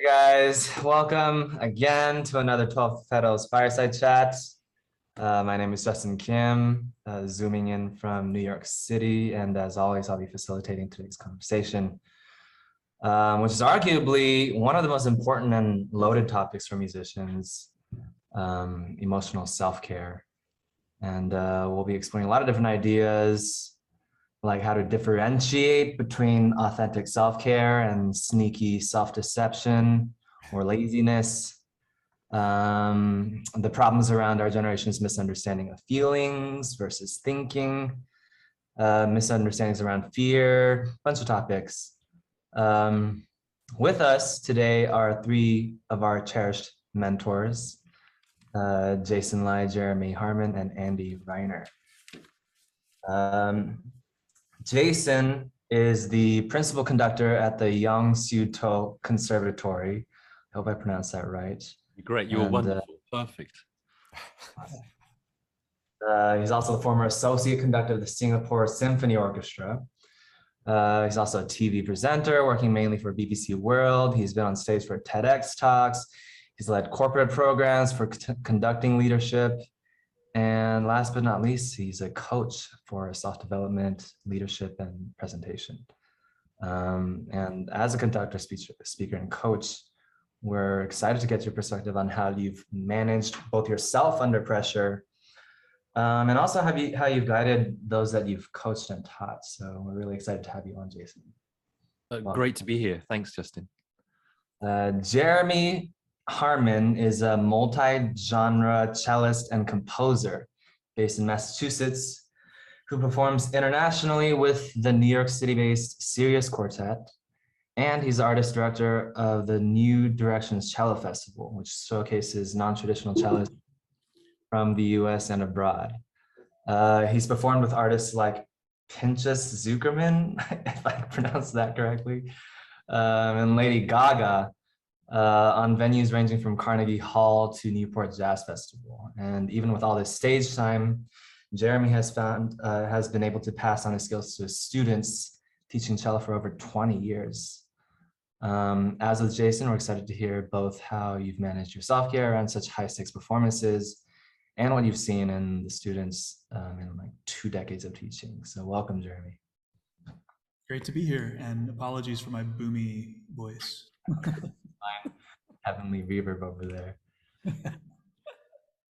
Hey guys, welcome again to another 12Petals Fireside Chat. My name is Justin Kim, zooming in from New York City, and as always, I'll be facilitating today's conversation, which is arguably one of the most important and loaded topics for musicians, emotional self-care. And we'll be exploring a lot of different ideas, like how to differentiate between authentic self-care and sneaky self-deception or laziness, the problems around our generation's misunderstanding of feelings versus thinking, misunderstandings around fear, a bunch of topics. With us today are three of our cherished mentors, Jason Lai, Jeremy Harmon, and Andy Reiner. Jason is the principal conductor at the Yong Siew Toh Conservatory. I hope I pronounced that right. Great, you were wonderful, perfect. He's also the former associate conductor of the Singapore Symphony Orchestra. He's also a TV presenter, working mainly for BBC World. He's been on stage for TEDx talks. He's led corporate programs for conducting leadership. And last but not least, he's a coach for self-development, leadership, and presentation. And as a conductor, speaker, and coach, we're excited to get your perspective on how you've managed both yourself under pressure, and also how you've guided those that you've coached and taught. So we're really excited to have you on, Jason. Great to be here. Thanks, Justin. Jeremy Harmon is a multi-genre cellist and composer based in Massachusetts who performs internationally with the New York City-based Scariest Quartet. And he's the artist director of the New Directions Cello Festival, which showcases non-traditional cellists from the US and abroad. He's performed with artists like Pinchas Zuckerman, if I pronounced that correctly, and Lady Gaga, on venues ranging from Carnegie Hall to Newport Jazz Festival. And even with all this stage time, Jeremy has been able to pass on his skills to his students, teaching cello for over 20 years. As with Jason, we're excited to hear both how you've managed your self-care around such high-stakes performances and what you've seen in the students in like 2 decades of teaching. So welcome, Jeremy. Great to be here, and apologies for my boomy voice. Heavenly reverb over there.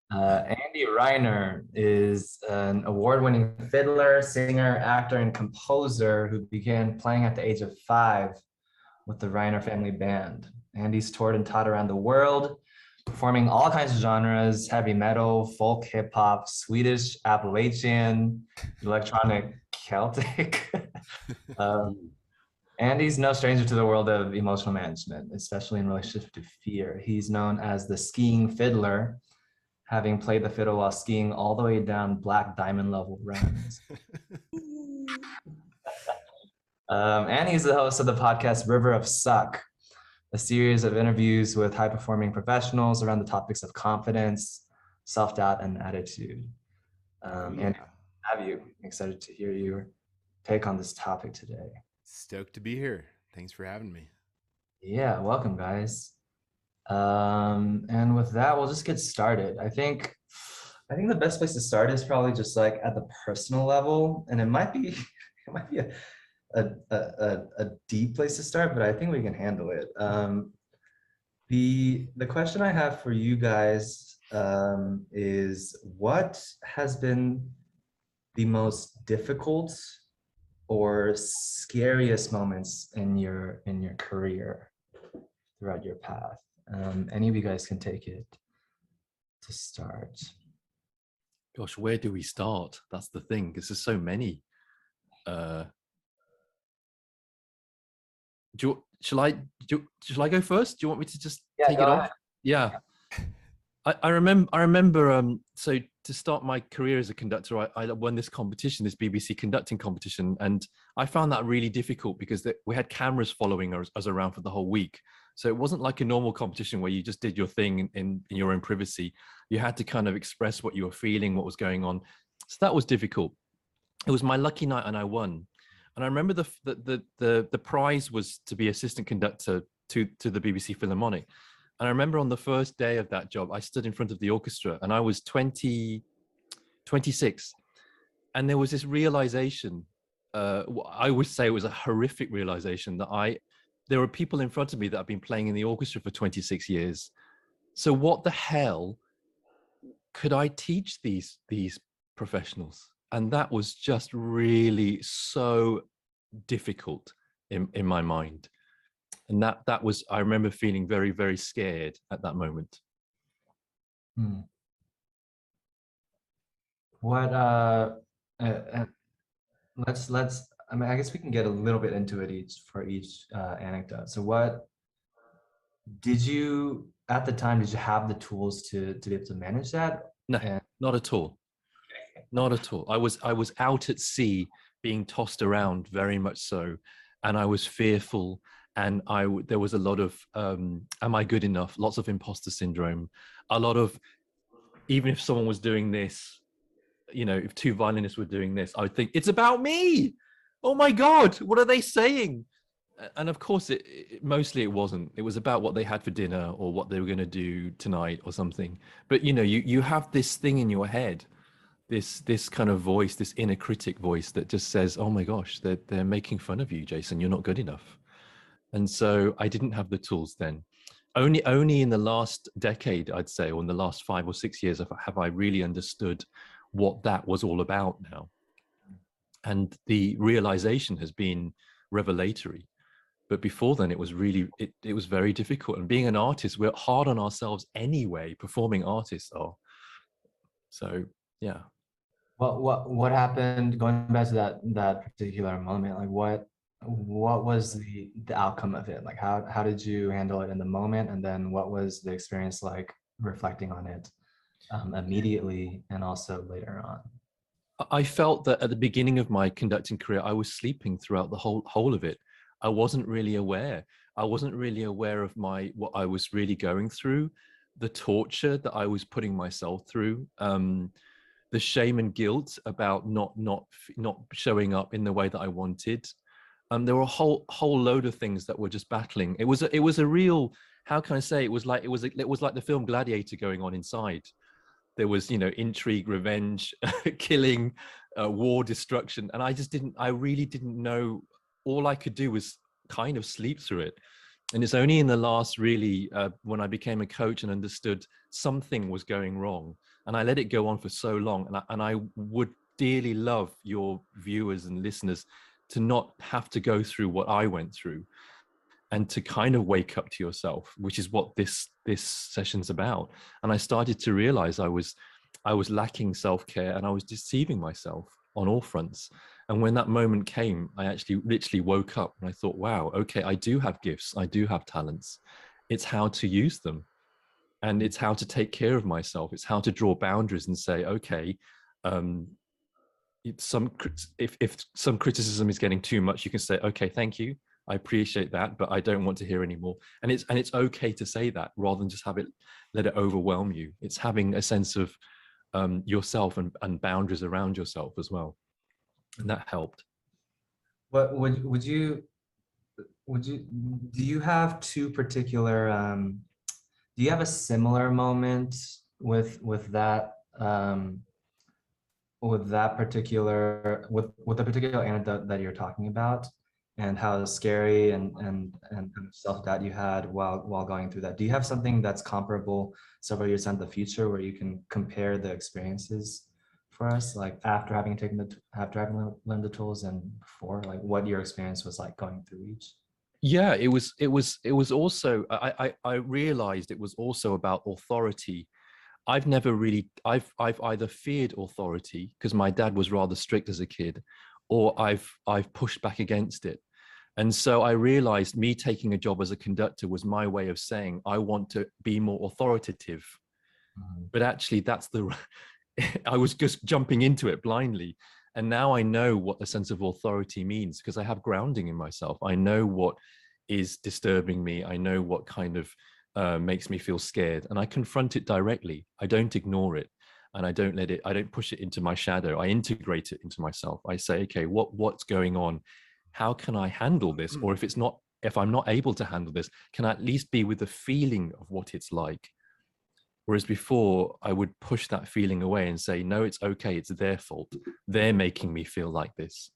Andy Reiner is an award-winning fiddler, singer, actor, and composer who began playing at the age of 5 with the Reiner Family Band. Andy's toured and taught around the world, performing all kinds of genres: heavy metal, folk, hip hop, Swedish, Appalachian, electronic, Celtic. Andy's no stranger to the world of emotional management, especially in relationship to fear. He's known as the skiing fiddler, having played the fiddle while skiing all the way down Black Diamond level runs. And he's the host of the podcast River of Suck, a series of interviews with high-performing professionals around the topics of confidence, self-doubt, and attitude. And have you excited to hear your take on this topic today. Stoked to be here. Thanks for having me. Yeah, welcome, guys. And with that, we'll just get started. I think the best place to start is probably just like at the personal level, and it might be a deep place to start, but I think we can handle it. The question I have for you guys is, what has been the most difficult or scariest moments in your career throughout your path? Any of you guys can take it to start. Gosh, where do we start? That's the thing, because there's so many. Shall I go first? Do you want me to just take it off? Yeah. I remember, so to start my career as a conductor, I won this competition, this BBC conducting competition, and I found that really difficult because we had cameras following us around for the whole week. So it wasn't like a normal competition where you just did your thing in your own privacy. You had to kind of express what you were feeling, what was going on. So that was difficult. It was my lucky night and I won. And I remember the prize was to be assistant conductor to the BBC Philharmonic. And I remember on the first day of that job, I stood in front of the orchestra and I was 26. And there was this realization, I would say it was a horrific realization, that there were people in front of me that have been playing in the orchestra for 26 years. So what the hell could I teach these professionals? And that was just really so difficult in my mind. And that was, I remember feeling very, very scared at that moment. What let's I mean, I guess we can get a little bit into it each anecdote. So what did you, at the time, did you have the tools to be able to manage that? No, not at all. Not at all. I was out at sea, being tossed around very much so, and I was fearful, and there was a lot of am I good enough? Lots of imposter syndrome, a lot of, even if someone was doing this, you know, if two violinists were doing this, I would think it's about me. Oh my God, what are they saying? And of course, mostly it wasn't. It was about what they had for dinner or what they were going to do tonight or something. But you know, you have this thing in your head, this kind of voice, this inner critic voice that just says, "Oh my gosh, they're making fun of you, Jason. You're not good enough." And so I didn't have the tools then. Only in the last decade, I'd say, or in the last 5 or 6 years, have I really understood what that was all about now. And the realization has been revelatory. But before then, it was really, it was very difficult. And being an artist, we're hard on ourselves anyway, performing artists are. So, yeah. What happened, going back to that particular moment, like what was the outcome of it? Like how did you handle it in the moment? And then what was the experience like reflecting on it immediately and also later on? I felt that at the beginning of my conducting career, I was sleeping throughout the whole of it. I wasn't really aware. I wasn't really aware of what I was really going through, the torture that I was putting myself through, the shame and guilt about not showing up in the way that I wanted. There were a whole load of things that were just battling. It was a real, how can I say? It was like the film Gladiator going on inside. There was, you know, intrigue, revenge, killing, war, destruction, and I really didn't know. All I could do was kind of sleep through it. And it's only in the last really, when I became a coach and understood something was going wrong, and I let it go on for so long. And I would dearly love your viewers and listeners to not have to go through what I went through, and to kind of wake up to yourself, which is what this session's about. And I started to realize I was lacking self-care, and I was deceiving myself on all fronts. And when that moment came, I actually literally woke up and I thought, wow, okay, I do have gifts. I do have talents. It's how to use them. And it's how to take care of myself. It's how to draw boundaries and say, okay, if some criticism is getting too much, you can say, okay, thank you. I appreciate that, but I don't want to hear anymore. And it's okay to say that rather than just let it overwhelm you. It's having a sense of yourself and boundaries around yourself as well. And that helped. What do you have two particular do you have a similar moment with the particular anecdote that you're talking about, and how scary and kind of self-doubt you had while going through that? Do you have something that's comparable several years into the future where you can compare the experiences for us, like after having learned the tools and before, like what your experience was like going through each? Yeah, it was also, I realized it was also about authority. I've either feared authority because my dad was rather strict as a kid, or I've pushed back against it. And so I realized me taking a job as a conductor was my way of saying, I want to be more authoritative. Mm-hmm. But actually I was just jumping into it blindly. And now I know what the sense of authority means because I have grounding in myself. I know what is disturbing me. I know what kind of makes me feel scared, and I confront it directly. I don't ignore it, and I don't push it into my shadow. I integrate it into myself. I say, okay, what's going on? How can I handle this? Or if it's not if I'm not able to handle this, can I at least be with the feeling of what it's like? Whereas before, I would push that feeling away and say, no, it's okay. It's their fault. They're making me feel like this.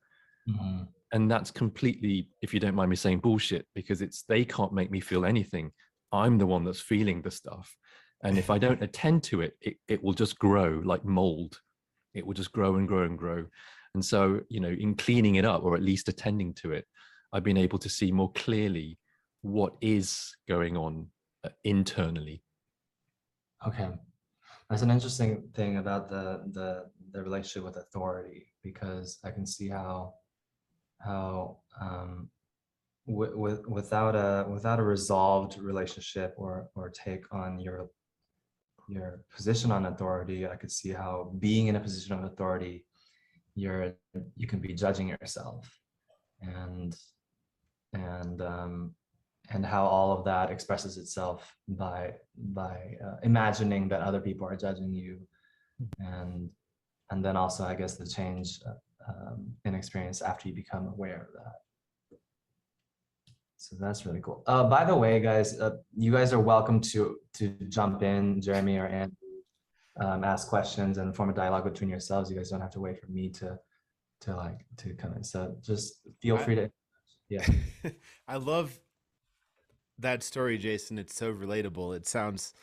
Mm-hmm. And that's completely, if you don't mind me saying, bullshit, because they can't make me feel anything. I'm the one that's feeling the stuff. And if I don't attend to it, it will just grow like mold. It will just grow and grow and grow. And so, in cleaning it up, or at least attending to it, I've been able to see more clearly what is going on internally. Okay. That's an interesting thing about the relationship with authority, because I can see how without a resolved relationship or take on your position on authority, I could see how being in a position of authority, you can be judging yourself, and how all of that expresses itself by imagining that other people are judging you, and then also, I guess, the change in experience after you become aware of that. So that's really cool. By the way, guys, you guys are welcome to jump in, Jeremy or Andrew, ask questions and form a dialogue between yourselves. You guys don't have to wait for me to come in. So just feel free to. Yeah. I love that story, Jason. It's so relatable. It sounds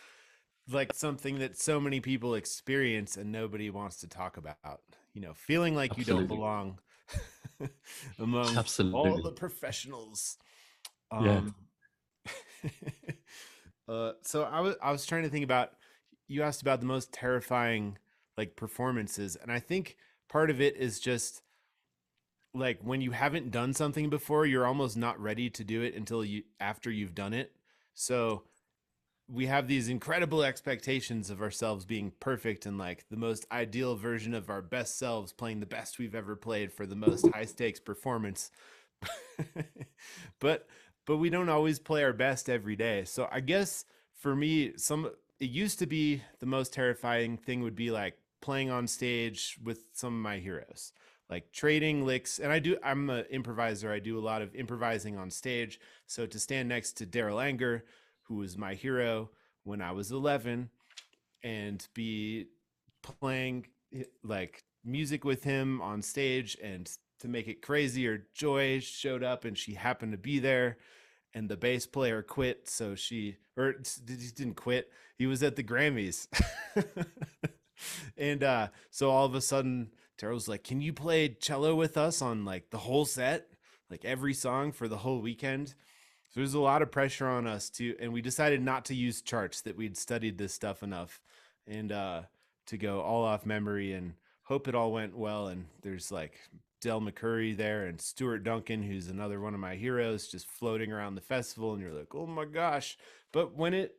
like something that so many people experience and nobody wants to talk about. Feeling like you don't belong among all the professionals. So I was trying to think about, you asked about the most terrifying performances, and I think part of it is just like when you haven't done something before, you're almost not ready to do it until after you've done it. So we have these incredible expectations of ourselves being perfect and like the most ideal version of our best selves, playing the best we've ever played for the most high stakes performance. but we don't always play our best every day. So I guess for me, it used to be the most terrifying thing would be like playing on stage with some of my heroes, like trading licks. And I'm an improviser. I do a lot of improvising on stage. So to stand next to Daryl Anger, who was my hero when I was 11, and be playing like music with him on stage, and to make it crazier, Joy showed up and she happened to be there, and the bass player quit. So he didn't quit. He was at the Grammys. And so all of a sudden Daryl's like, can you play cello with us on like the whole set, like every song for the whole weekend? So there's a lot of pressure on us and we decided not to use charts, that we'd studied this stuff enough, and to go all off memory and hope it all went well. And there's like Del McCurry there and Stuart Duncan, who's another one of my heroes, just floating around the festival, and you're like, oh my gosh. But when it,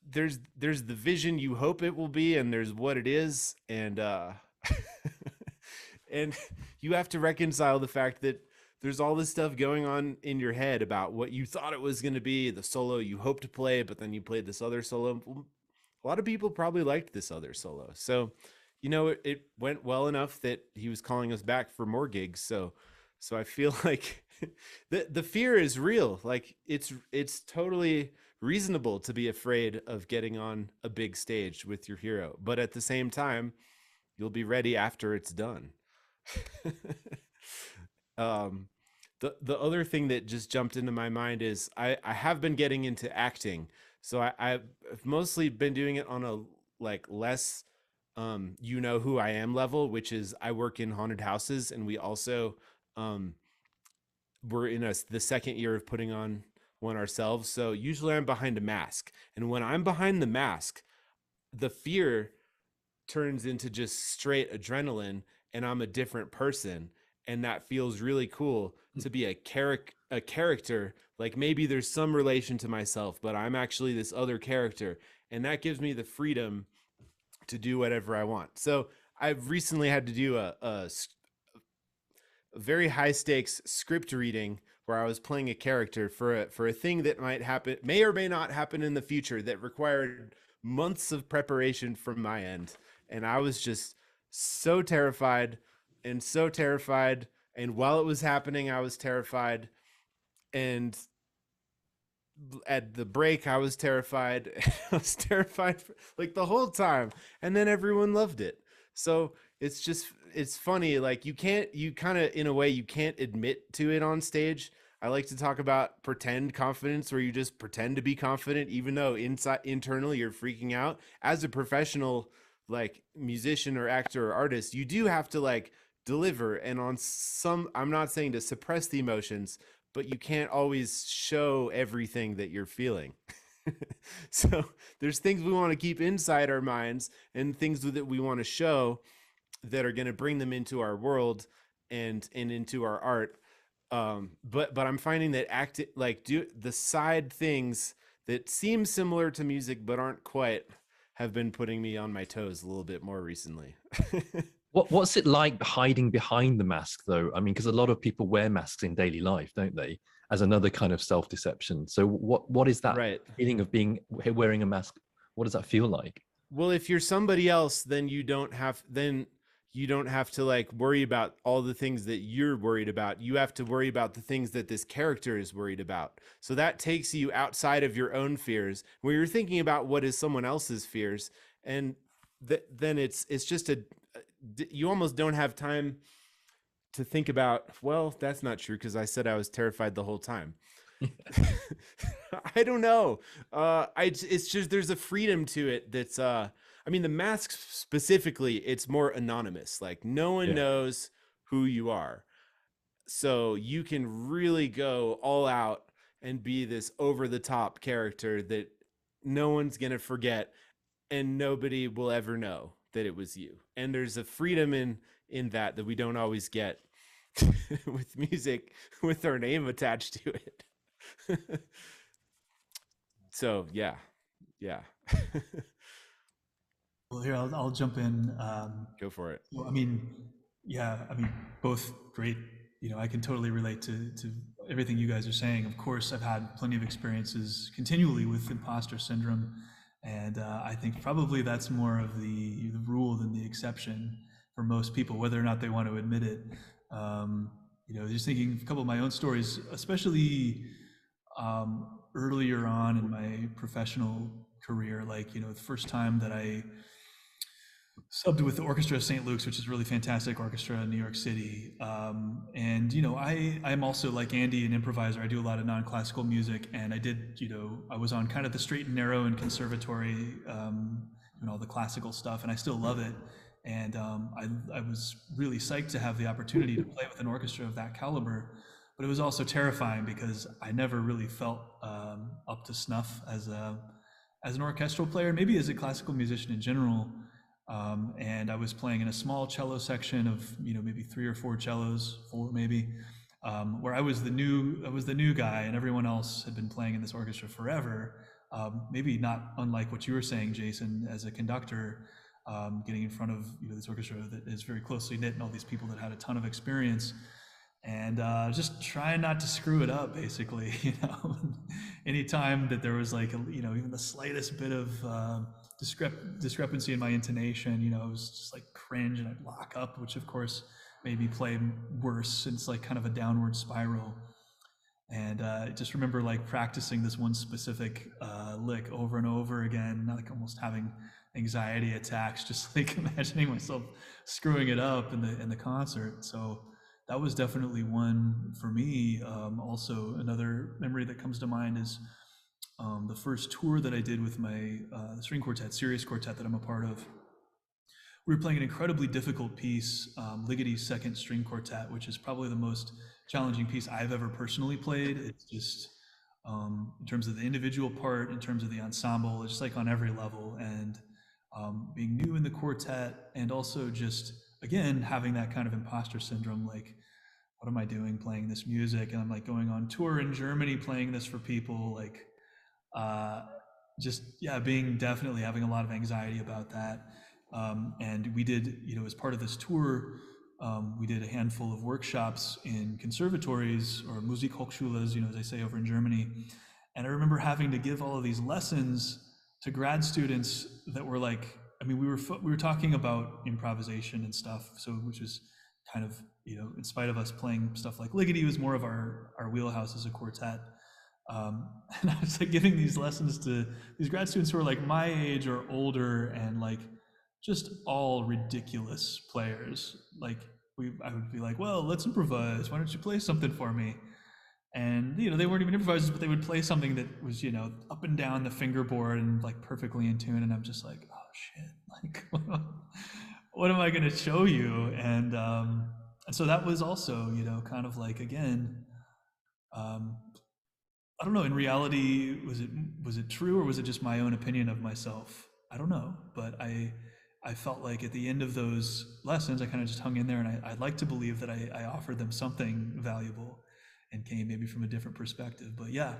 there's the vision you hope it will be, and there's what it is, and and you have to reconcile the fact that there's all this stuff going on in your head about what you thought it was going to be, the solo you hope to play, but then you played this other solo. A lot of people probably liked this other solo, so it went well enough that he was calling us back for more gigs. So I feel like the fear is real. Like it's totally reasonable to be afraid of getting on a big stage with your hero, but at the same time, you'll be ready after it's done. The other thing that just jumped into my mind is I have been getting into acting. So I've mostly been doing it on a like less who I am level, which is I work in haunted houses, and we also we're in the second year of putting on one ourselves. So usually I'm behind a mask, and when I'm behind the mask, the fear turns into just straight adrenaline, and I'm a different person, and that feels really cool to be a character. Like maybe there's some relation to myself, but I'm actually this other character, and that gives me the freedom to do whatever I want. So I've recently had to do a very high stakes script reading where I was playing a character for a thing that may or may not happen in the future, that required months of preparation from my end. And I was just so terrified. And while it was happening, I was terrified. And at the break, I was terrified. I was terrified for, like, the whole time, and then everyone loved it. So it's funny, like, you kind of, in a way, you can't admit to it on stage. I like to talk about pretend confidence, where you just pretend to be confident even though internally you're freaking out. As a professional, like, musician or actor or artist, you do have to, like, deliver, and on some, I'm not saying to suppress the emotions, but you can't always show everything that you're feeling. So there's things we want to keep inside our minds, and things that we want to show that are going to bring them into our world and into our art. But I'm finding that do the side things that seem similar to music but aren't quite, have been putting me on my toes a little bit more recently. What's it like hiding behind the mask, though? I mean, because a lot of people wear masks in daily life, don't they? As another kind of self-deception. So what is that feeling of wearing a mask? What does that feel like? Well, if you're somebody else, then you don't have to, like, worry about all the things that you're worried about. You have to worry about the things that this character is worried about. So that takes you outside of your own fears, where you're thinking about what is someone else's fears. And then it's just you almost don't have time to think about, well, that's not true, because I said I was terrified the whole time. I don't know. It's just, there's a freedom to it that's, I mean, the masks specifically, it's more anonymous. Like, no one knows who you are. So you can really go all out and be this over the top character that no one's going to forget, and nobody will ever know that it was you. And there's a freedom in that we don't always get with music with our name attached to it. So yeah. Well, here I'll jump in. Go for it. Well, I mean, both great. I can totally relate to everything you guys are saying. Of course, I've had plenty of experiences continually with imposter syndrome, and I think probably that's more of the rule than the exception for most people, whether or not they want to admit it. Just thinking a couple of my own stories, especially earlier on in my professional career, like, the first time that I subbed with the Orchestra of St. Luke's, which is a really fantastic orchestra in New York City. And, I'm also, like Andy, an improviser. I do a lot of non-classical music, and I was on kind of the straight and narrow in conservatory, doing all the classical stuff, and I still love it. And I was really psyched to have the opportunity to play with an orchestra of that caliber. But it was also terrifying because I never really felt up to snuff as an orchestral player, maybe as a classical musician in general. And I was playing in a small cello section of maybe 3 or 4 cellos, 4 maybe, where I was the new guy, and everyone else had been playing in this orchestra forever. Maybe not unlike what you were saying, Jason, as a conductor, getting in front of this orchestra that is very closely knit and all these people that had a ton of experience. And just trying not to screw it up, basically. Anytime that there was like even the slightest bit of discrepancy in my intonation, it was just like cringe, and I'd lock up, which of course made me play worse. It's like kind of a downward spiral. And I just remember like practicing this one specific lick over and over again, like almost having anxiety attacks, just like imagining myself screwing it up in the concert. So that was definitely one for me. Also, another memory that comes to mind is the first tour that I did with my string quartet, Scariest quartet that I'm a part of. We were playing an incredibly difficult piece, Ligeti's Second String Quartet, which is probably the most challenging piece I've ever personally played. It's just, in terms of the individual part, in terms of the ensemble, it's just like on every level. And being new in the quartet, and also just, again, having that kind of imposter syndrome, like, what am I doing playing this music? And I'm like going on tour in Germany playing this for people, like, definitely having a lot of anxiety about that. And we did, as part of this tour, we did a handful of workshops in conservatories, or Musikhochschulen, as they say over in Germany. And I remember having to give all of these lessons to grad students that were like, we were talking about improvisation and stuff, so which is kind of, in spite of us playing stuff like Ligeti was more of our wheelhouse as a quartet. And I was like giving these lessons to these grad students who are like my age or older and like just all ridiculous players. Like I would be like, well, let's improvise. Why don't you play something for me? And they weren't even improvisers, but they would play something that was up and down the fingerboard and like perfectly in tune. And I'm just like, oh shit, like what am I going to show you? And so that was also kind of like, again, I don't know. In reality, was it true, or was it just my own opinion of myself? I don't know, but I felt like at the end of those lessons, I kind of just hung in there, and I'd like to believe that I offered them something valuable, and came maybe from a different perspective. But yeah,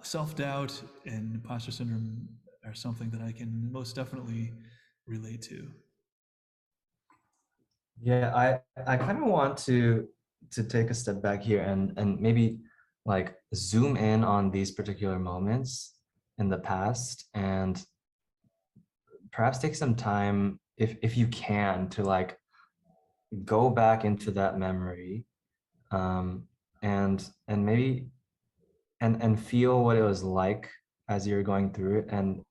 self-doubt and imposter syndrome are something that I can most definitely relate to. Yeah, I kind of want to take a step back here and maybe like zoom in on these particular moments in the past, and perhaps take some time, if you can, to like go back into that memory, and maybe and feel what it was like as you're going through it, and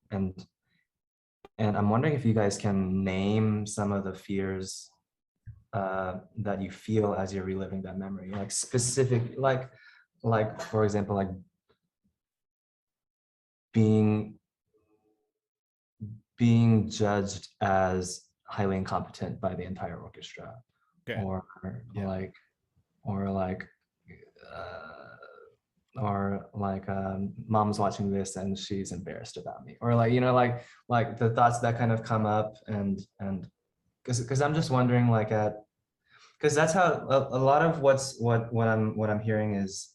I'm wondering if you guys can name some of the fears that you feel as you're reliving that memory, like specific, like for example, like being judged as highly incompetent by the entire orchestra, Okay. or Yeah. like mom's watching this and she's embarrassed about me, or like like the thoughts that kind of come up, and because I'm just wondering, like, because that's how a lot of what I'm hearing is,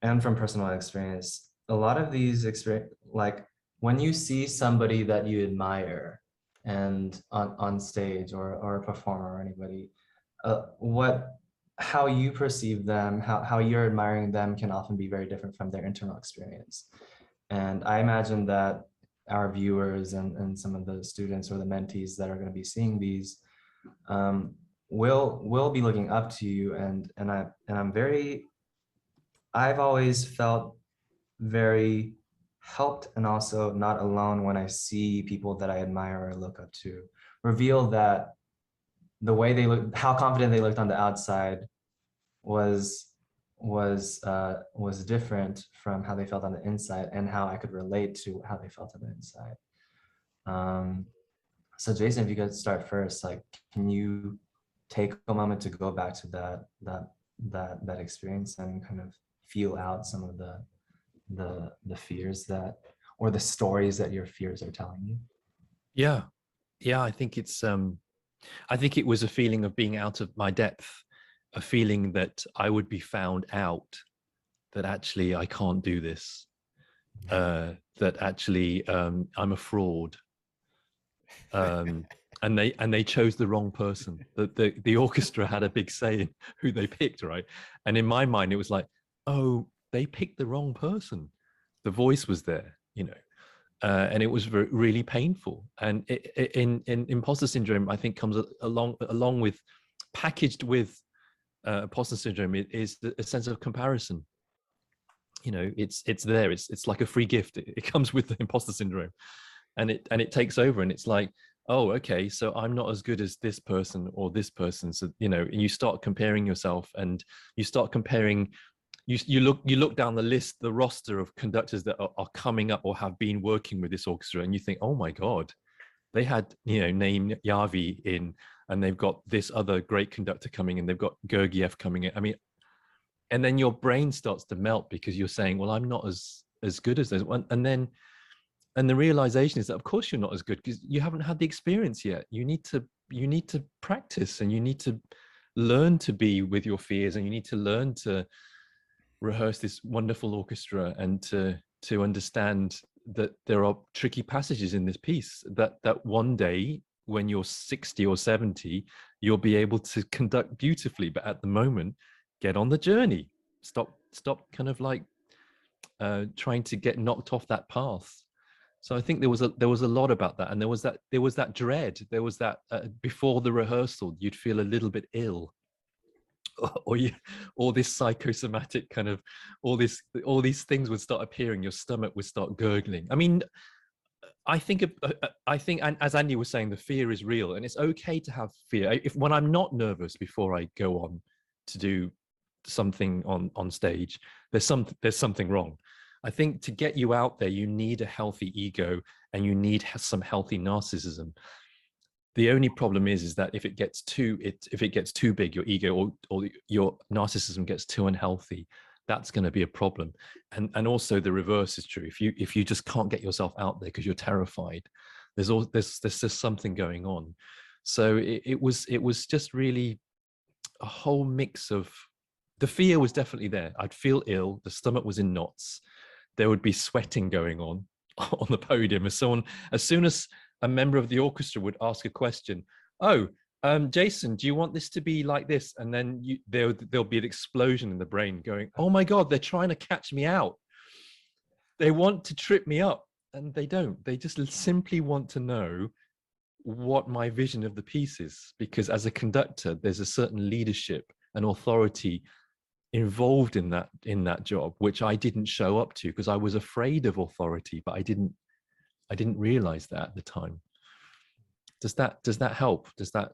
and from personal experience, a lot of these experience, like when you see somebody that you admire and on stage, or a performer or anybody, how you perceive them, how you're admiring them can often be very different from their internal experience. And I imagine that our viewers and some of the students or the mentees that are going to be seeing these will be looking up to you, and I've always felt very helped and also not alone when I see people that I admire or look up to reveal that the way they look, how confident they looked on the outside, was different from how they felt on the inside, and how I could relate to how they felt on the inside. So Jason, if you could start first, like, can you take a moment to go back to that experience and kind of feel out some of the fears that, or the stories that your fears are telling you? Yeah, I think it's I think it was a feeling of being out of my depth, a feeling that I would be found out, that actually I can't do this, that actually I'm a fraud, and they chose the wrong person. The orchestra had a big say in who they picked, right? And in my mind, it was like, oh, they picked the wrong person. The voice was there, and it was really painful. And in imposter syndrome, I think comes along with, packaged with imposter syndrome, it is a sense of comparison. It's there. It's like a free gift. It comes with the imposter syndrome, and it takes over, and it's like, oh, okay, so I'm not as good as this person or this person. So and you start comparing yourself, and you start comparing. You look down the list, the roster of conductors that are coming up or have been working with this orchestra, and you think, oh my God, they had name Yavi in, and they've got this other great conductor coming in, they've got Gergiev coming in. I mean, and then your brain starts to melt, because you're saying, well, I'm not as good as those. And the realization is that of course you're not as good, because you haven't had the experience yet. You need to practice, and you need to learn to be with your fears, and you need to learn to rehearse this wonderful orchestra, and to understand that there are tricky passages in this piece, that one day when you're 60 or 70, you'll be able to conduct beautifully. But at the moment, get on the journey. Stop kind of like trying to get knocked off that path. So I think there was a lot about that, and there was that dread. There was that before the rehearsal, you'd feel a little bit ill, or all this psychosomatic kind of, all these things would start appearing. Your stomach would start gurgling. I mean, I think, and as Andy was saying, the fear is real, and it's okay to have fear. When I'm not nervous before I go on to do something on stage, there's something wrong. I think to get you out there, you need a healthy ego and you need some healthy narcissism. The only problem is that if it gets too big, your ego or your narcissism gets too unhealthy, that's going to be a problem. And also the reverse is true. If you just can't get yourself out there because you're terrified, there's just something going on. So it was just really a whole mix of, the fear was definitely there. I'd feel ill. The stomach was in knots. There would be sweating going on the podium as soon as a member of the orchestra would ask a question. Oh, Jason, do you want this to be like this? And then there'll be an explosion in the brain going, oh my God, they're trying to catch me out. They want to trip me up, and they don't. They just simply want to know what my vision of the piece is, because as a conductor, there's a certain leadership and authority involved in that job, which I didn't show up to because I was afraid of authority, but I didn't realize that at the time. Does that help? Does that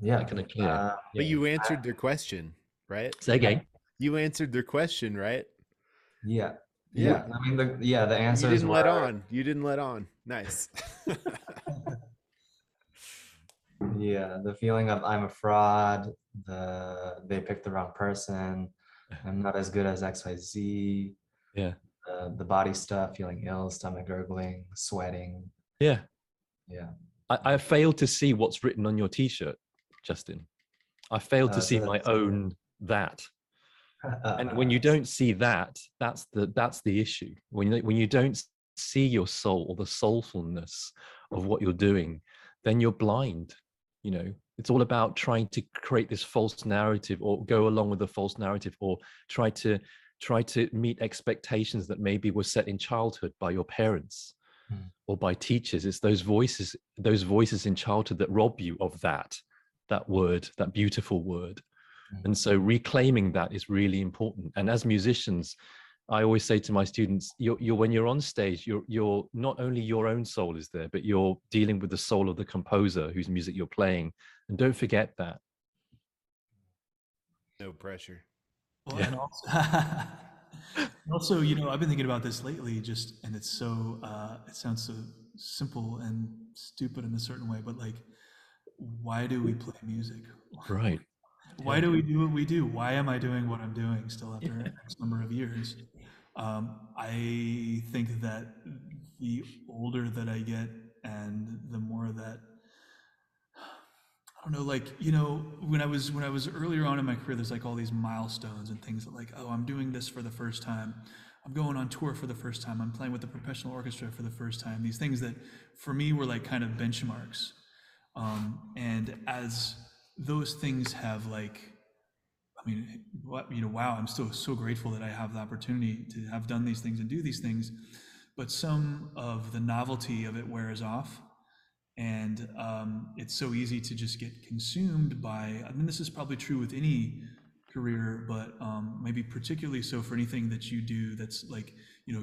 yeah kind of clear? But you answered their question, right? Say again. You answered their question, right? Yeah. I mean, the answers You didn't let were, on. You didn't let on. Nice. yeah, the feeling of I'm a fraud, they picked the wrong person, I'm not as good as XYZ. Yeah. The body stuff, feeling ill, stomach gurgling, sweating. Yeah. I failed to see what's written on your T-shirt, Justin. I failed to see my own that. And when you don't see that, that's the issue. When you don't see your soul or the soulfulness of what you're doing, then you're blind. It's all about trying to create this false narrative, or go along with the false narrative, or try to meet expectations that maybe were set in childhood by your parents or by teachers. It's those voices in childhood that rob you of that word, that beautiful word. And so reclaiming that is really important. And as musicians, I always say to my students, when you're on stage, you're not only your own soul is there, but you're dealing with the soul of the composer whose music you're playing. And don't forget that. No pressure. Well, yeah. And also, I've been thinking about this lately, and it's so, it sounds so simple and stupid in a certain way, but like, why do we play music? Right. Why do we do what we do? Why am I doing what I'm doing still after X number of years? I think that the older that I get and the more that, I don't know, like, when I was earlier on in my career, there's like all these milestones and things that like, oh, I'm doing this for the first time. I'm going on tour for the first time. I'm playing with the professional orchestra for the first time. These things that for me were like kind of benchmarks. And as those things have wow, I'm still so grateful that I have the opportunity to have done these things and do these things, but some of the novelty of it wears off. And it's so easy to just get consumed by, this is probably true with any career, but maybe particularly so for anything that you do that's like,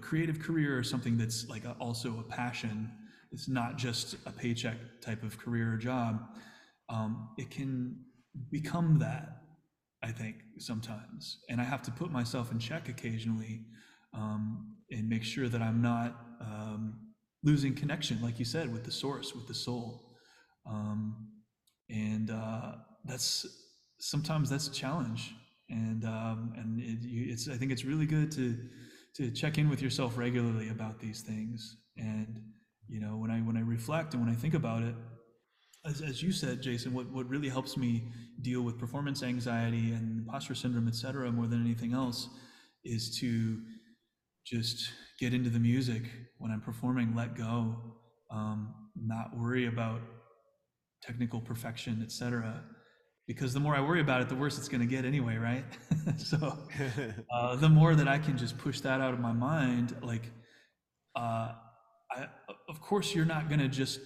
creative career or something that's like also a passion. It's not just a paycheck type of career or job. It can become that, I think, sometimes. And I have to put myself in check occasionally and make sure that I'm not losing connection, like you said, with the source, with the soul. Sometimes that's a challenge. And I think it's really good to check in with yourself regularly about these things. And when I reflect and when I think about it, as you said, Jason, what really helps me deal with performance anxiety and imposter syndrome, et cetera, more than anything else, is to just get into the music when I'm performing, let go, not worry about technical perfection, et cetera. Because the more I worry about it, the worse it's going to get anyway, right? So the more that I can just push that out of my mind, like of course, you're not going to just,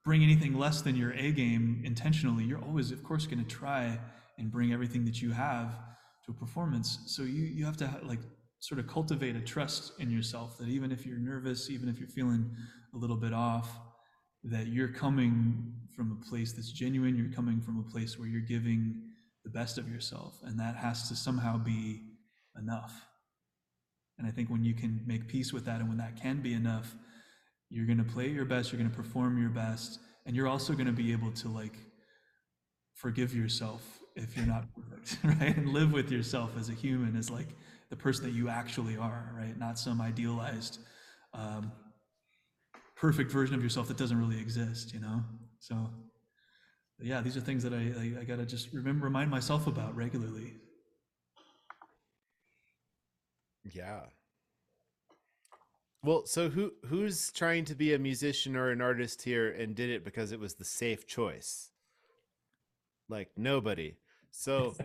bring anything less than your A game intentionally. You're always, of course, going to try and bring everything that you have to a performance. So you have to like sort of cultivate a trust in yourself that even if you're nervous, even if you're feeling a little bit off, that you're coming from a place that's genuine. You're coming from a place where you're giving the best of yourself, and that has to somehow be enough. And I think when you can make peace with that, and when that can be enough, you're going to play your best, you're going to perform your best, and you're also going to be able to like forgive yourself if you're not perfect, right? And live with yourself as a human, as like the person that you actually are, right? Not some idealized, perfect version of yourself that doesn't really exist, So yeah, these are things that I got to just remind myself about regularly. Yeah. Well, so who's trying to be a musician or an artist here and did it because it was the safe choice? Like nobody. So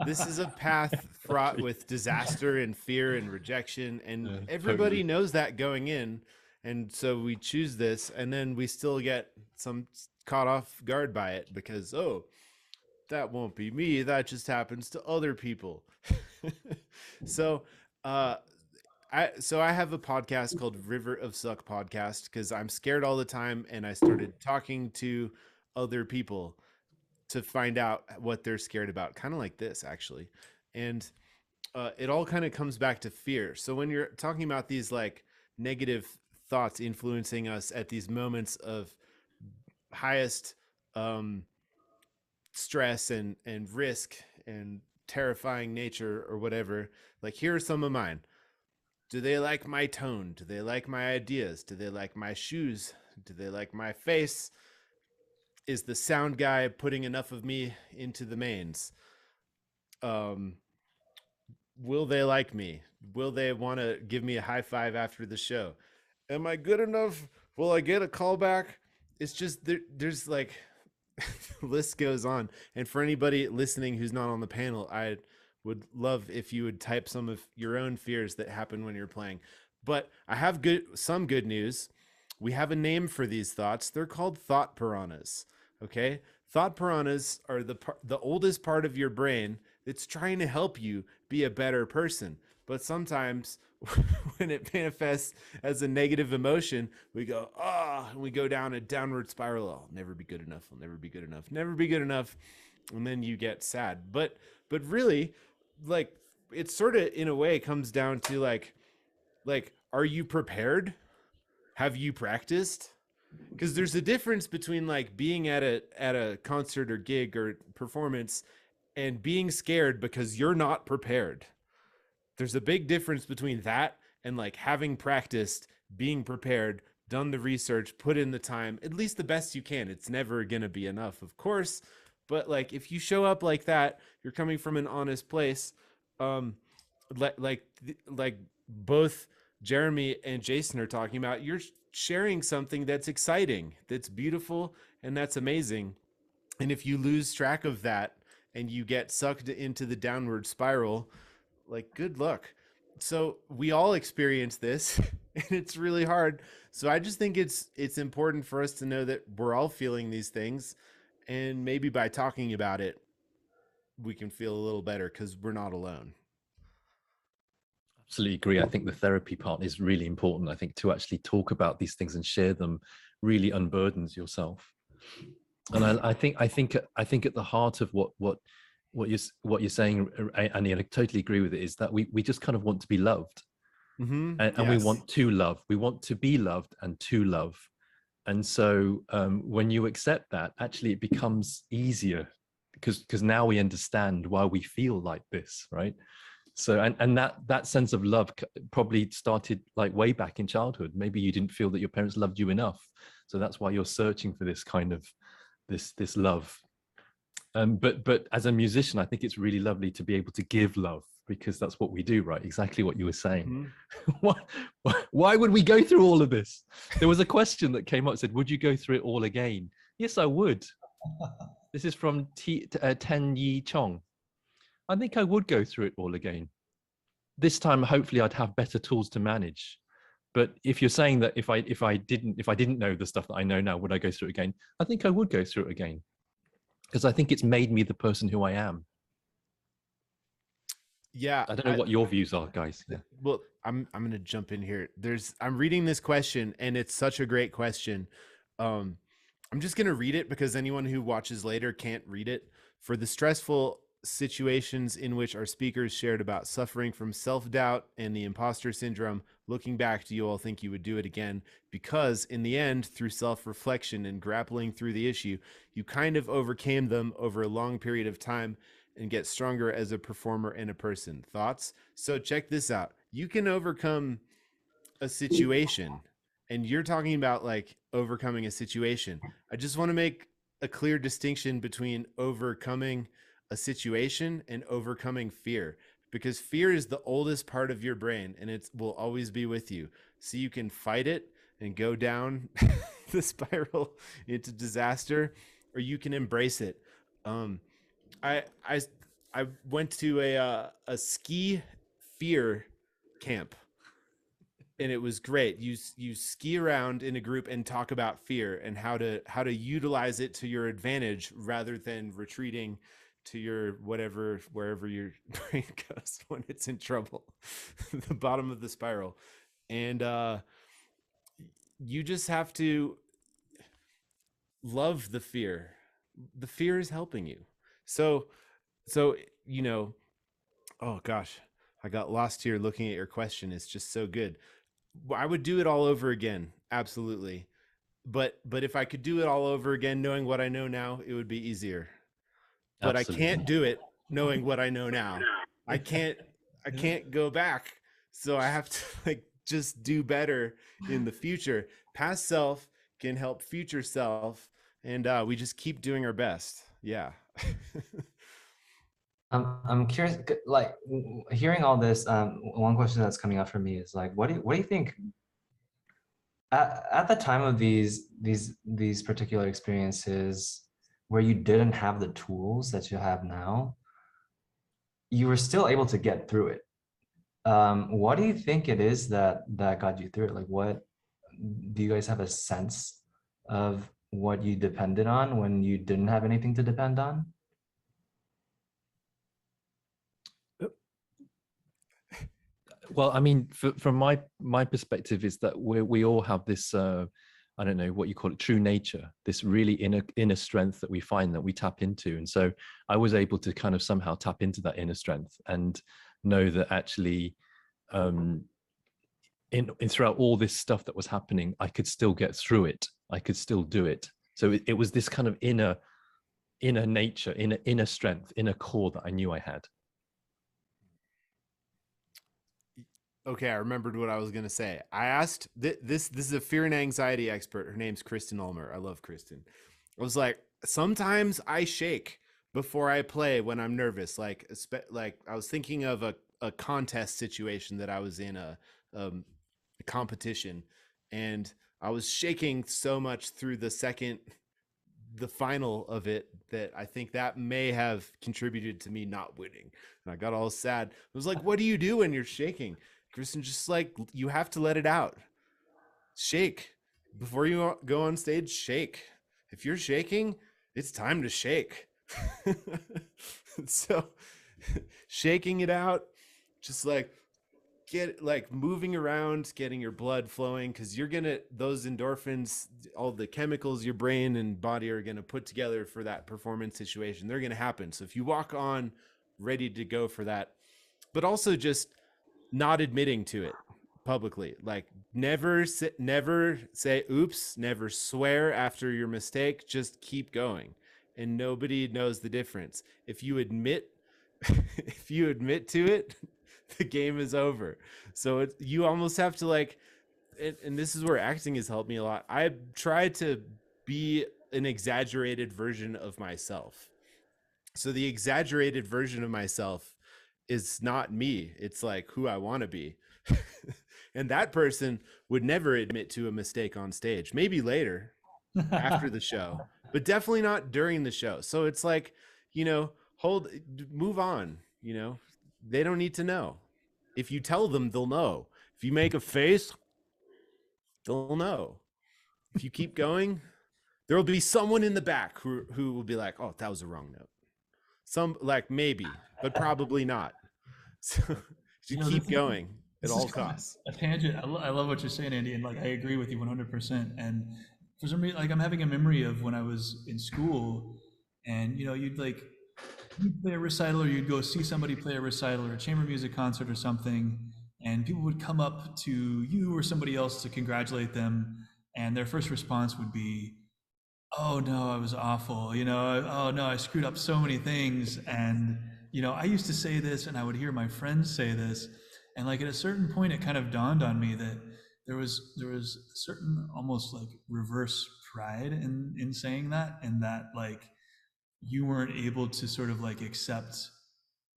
this is a path fraught with disaster and fear and rejection, and everybody knows that going in. And so we choose this, and then we still get some caught off guard by it because, oh, that won't be me. That just happens to other people. So, I have a podcast called River of Suck Podcast because I'm scared all the time, and I started talking to other people to find out what they're scared about, kind of like this actually. And it all kind of comes back to fear. So when you're talking about these like negative thoughts influencing us at these moments of highest stress and risk and terrifying nature or whatever, like here are some of mine. Do they like my tone? Do they like my ideas? Do they like my shoes? Do they like my face? Is the sound guy putting enough of me into the mains? Will they like me? Will they want to give me a high five after the show? Am I good enough? Will I get a call back? It's just there's like the list goes on. And for anybody listening who's not on the panel, I would love if you would type some of your own fears that happen when you're playing. But I have some good news. We have a name for these thoughts. They're called thought piranhas. Okay? Thought piranhas are the oldest part of your brain that's trying to help you be a better person. But sometimes when it manifests as a negative emotion, we go, and we go down a downward spiral. I'll never be good enough. I'll never be good enough. Never be good enough. And then you get sad. But really, like, it sort of in a way comes down to like, are you prepared? Have you practiced? Because there's a difference between like being at a concert or gig or performance and being scared because you're not prepared. There's a big difference between that and like having practiced, being prepared, done the research, put in the time, at least the best you can. It's never going to be enough, of course. But like, if you show up like that, you're coming from an honest place. Like both Jeremy and Jason are talking about, you're sharing something that's exciting, that's beautiful, and that's amazing. And if you lose track of that and you get sucked into the downward spiral, like, good luck. So we all experience this and it's really hard. So I just think it's important for us to know that we're all feeling these things, and maybe by talking about it, we can feel a little better because we're not alone. Absolutely agree. I think the therapy part is really important. I think to actually talk about these things and share them really unburdens yourself. And I think at the heart of what you're saying, and I totally agree with it, is that we just kind of want to be loved. Mm-hmm. And yes. We want to love. We want to be loved and to love. And so when you accept that, actually it becomes easier because now we understand why we feel like this, right? So and that sense of love probably started like way back in childhood. Maybe you didn't feel that your parents loved you enough, so that's why you're searching for this kind of this love. But as a musician, I think it's really lovely to be able to give love, because that's what we do, right? Exactly what you were saying. Mm-hmm. Why would we go through all of this? There was a question that came up, said, would you go through it all again? Yes, I would. This is from Ten Yi Chong. I think I would go through it all again. This time, hopefully, I'd have better tools to manage. But if you're saying that if I didn't know the stuff that I know now, would I go through it again? I think I would go through it again, because I think it's made me the person who I am. Yeah. I don't know what your views are, guys. Yeah. Well, I'm going to jump in here. I'm reading this question, and it's such a great question. I'm just going to read it because anyone who watches later can't read it. For the stressful situations in which our speakers shared about suffering from self-doubt and the imposter syndrome, looking back, do you all think you would do it again? Because in the end, through self-reflection and grappling through the issue, you kind of overcame them over a long period of time and get stronger as a performer and a person. Thoughts? So check this out. You can overcome a situation, and you're talking about like overcoming a situation. I just want to make a clear distinction between overcoming a situation and overcoming fear, because fear is the oldest part of your brain and it will always be with you. So you can fight it and go down the spiral into disaster, or you can embrace it. I went to a ski fear camp, and it was great. You ski around in a group and talk about fear and how to utilize it to your advantage rather than retreating to your wherever your brain goes when it's in trouble, the bottom of the spiral. And you just have to love the fear. The fear is helping you. So, you know, oh gosh, I got lost here looking at your question. It's just so good. I would do it all over again. Absolutely. But if I could do it all over again, knowing what I know now, it would be easier. But Absolutely. I can't do it knowing what I know now. I can't go back. So I have to like just do better in the future. Past self can help future self. And we just keep doing our best. Yeah. I'm curious, like hearing all this. One question that's coming up for me is like, what do you think at the time of these particular experiences where you didn't have the tools that you have now, you were still able to get through it. What do you think it is that got you through it? Like, what do you guys have a sense of what you depended on when you didn't have anything to depend on? Well, I mean, from my perspective is that we all have this, I don't know what you call it, true nature, this really inner strength that we find that we tap into. And so I was able to kind of somehow tap into that inner strength and know that actually in throughout all this stuff that was happening, I could still get through it. I could still do it. So it was this kind of inner nature, inner strength, inner core that I knew I had. Okay, I remembered what I was going to say. I asked, this is a fear and anxiety expert. Her name's Kristen Ulmer. I love Kristen. I was like, sometimes I shake before I play when I'm nervous. Like I was thinking of a contest situation that I was in, a competition, and I was shaking so much through the final of it that I think that may have contributed to me not winning. And I got all sad. I was like, what do you do when you're shaking? Kristen, just like, you have to let it out. Shake. Before you go on stage, shake. If you're shaking, it's time to shake. So shaking it out, just like moving around, getting your blood flowing, because you're gonna, those endorphins, all the chemicals your brain and body are gonna put together for that performance situation, they're gonna happen. So if you walk on ready to go for that, but also just not admitting to it publicly, like never say oops, never swear after your mistake, just keep going, and nobody knows the difference. If you admit to it, the game is over. So you almost have to like, and this is where acting has helped me a lot. I try to be an exaggerated version of myself. So the exaggerated version of myself is not me. It's like who I want to be. And that person would never admit to a mistake on stage, maybe later after the show, but definitely not during the show. So it's like, move on, they don't need to know. If you tell them, they'll know. If you make a face, they'll know. If you keep going, there will be someone in the back who will be like, oh, that was a wrong note. Some like maybe, but probably not. So you keep going at all costs. A tangent. I love what you're saying, Andy, and like I agree with you 100%. And for some reason, like I'm having a memory of when I was in school, and you'd play a recital, or you'd go see somebody play a recital or a chamber music concert or something, and people would come up to you or somebody else to congratulate them, and their first response would be, oh no, I was awful. Oh no, I screwed up so many things. And, I used to say this and I would hear my friends say this. And like at a certain point, it kind of dawned on me that there was a certain almost like reverse pride in saying that, and that like you weren't able to sort of like accept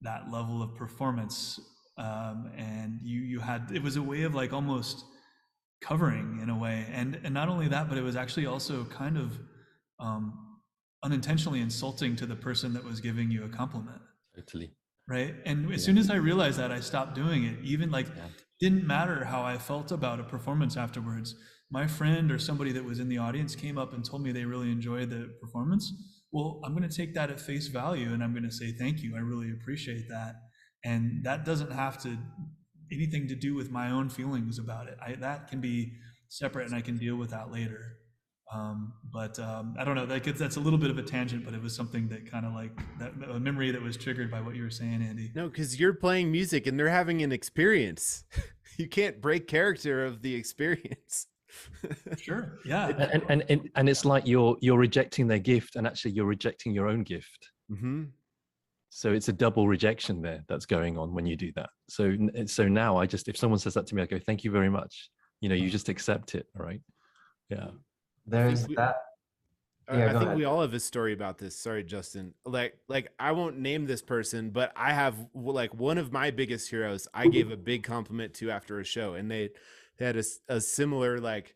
that level of performance. And you had, it was a way of like almost covering in a way. And not only that, but it was actually also kind of unintentionally insulting to the person that was giving you a compliment. Totally. Right. And as soon as I realized that, I stopped doing it. Even like, didn't matter how I felt about a performance afterwards. My friend or somebody that was in the audience came up and told me they really enjoyed the performance. Well, I'm going to take that at face value and I'm going to say, thank you. I really appreciate that. And that doesn't have to anything to do with my own feelings about it. That can be separate and I can deal with that later. But I don't know, that's a little bit of a tangent, but it was something that kind of like that, a memory that was triggered by what you were saying, Andy. No, because you're playing music and they're having an experience. You can't break character of the experience. Sure. Yeah. And it's like you're rejecting their gift, and actually you're rejecting your own gift. Mm-hmm. So it's a double rejection there that's going on when you do that. So now if someone says that to me, I go, thank you very much. You just accept it. Right. Yeah. There's that. Yeah, I think we all have a story about this. Sorry, Justin. Like I won't name this person, but I have like one of my biggest heroes I gave a big compliment to after a show, and they had a similar like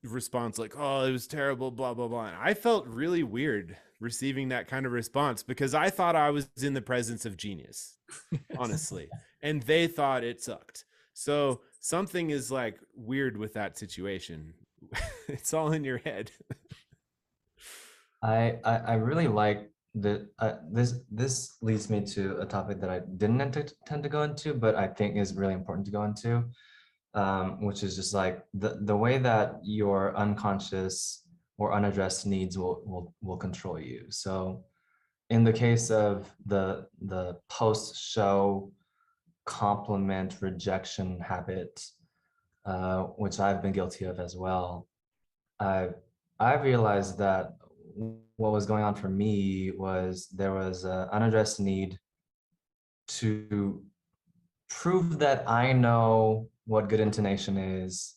response, like, oh, it was terrible, blah, blah, blah. And I felt really weird receiving that kind of response because I thought I was in the presence of genius, honestly, and they thought it sucked. So something is like weird with that situation. It's all in your head. I really like that. This leads me to a topic that I didn't tend to go into, but I think is really important to go into, which is just like the way that your unconscious or unaddressed needs will control you. So in the case of the post-show compliment rejection habit, which I've been guilty of as well, I realized that what was going on for me was there was an unaddressed need to prove that I know what good intonation is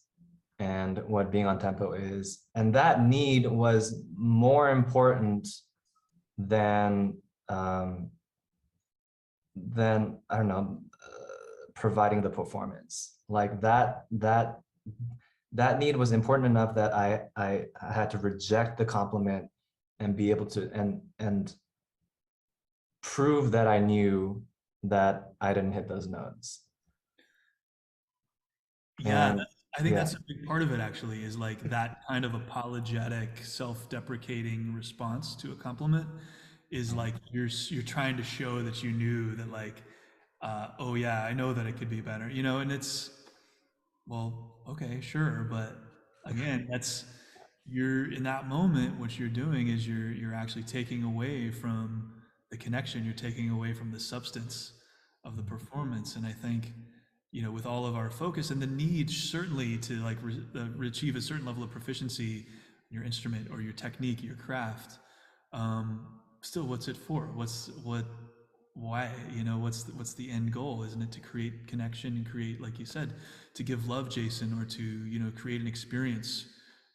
and what being on tempo is. And that need was more important than I don't know, providing the performance. Like that need was important enough that I had to reject the compliment and be able to and prove that I knew that I didn't hit those notes. Yeah, I think that's a big part of it actually, is like that kind of apologetic, self-deprecating response to a compliment is like you're trying to show that you knew that like, oh yeah, I know that it could be better, and it's, well, okay, sure, but again, you're in that moment, what you're doing is you're actually taking away from the connection, you're taking away from the substance of the performance. And I think, with all of our focus and the need certainly to like achieve a certain level of proficiency in your instrument or your technique, your craft, still, what's it for? Why? What's the end goal? Isn't it to create connection and create, like you said, to give love, Jason, or to create an experience,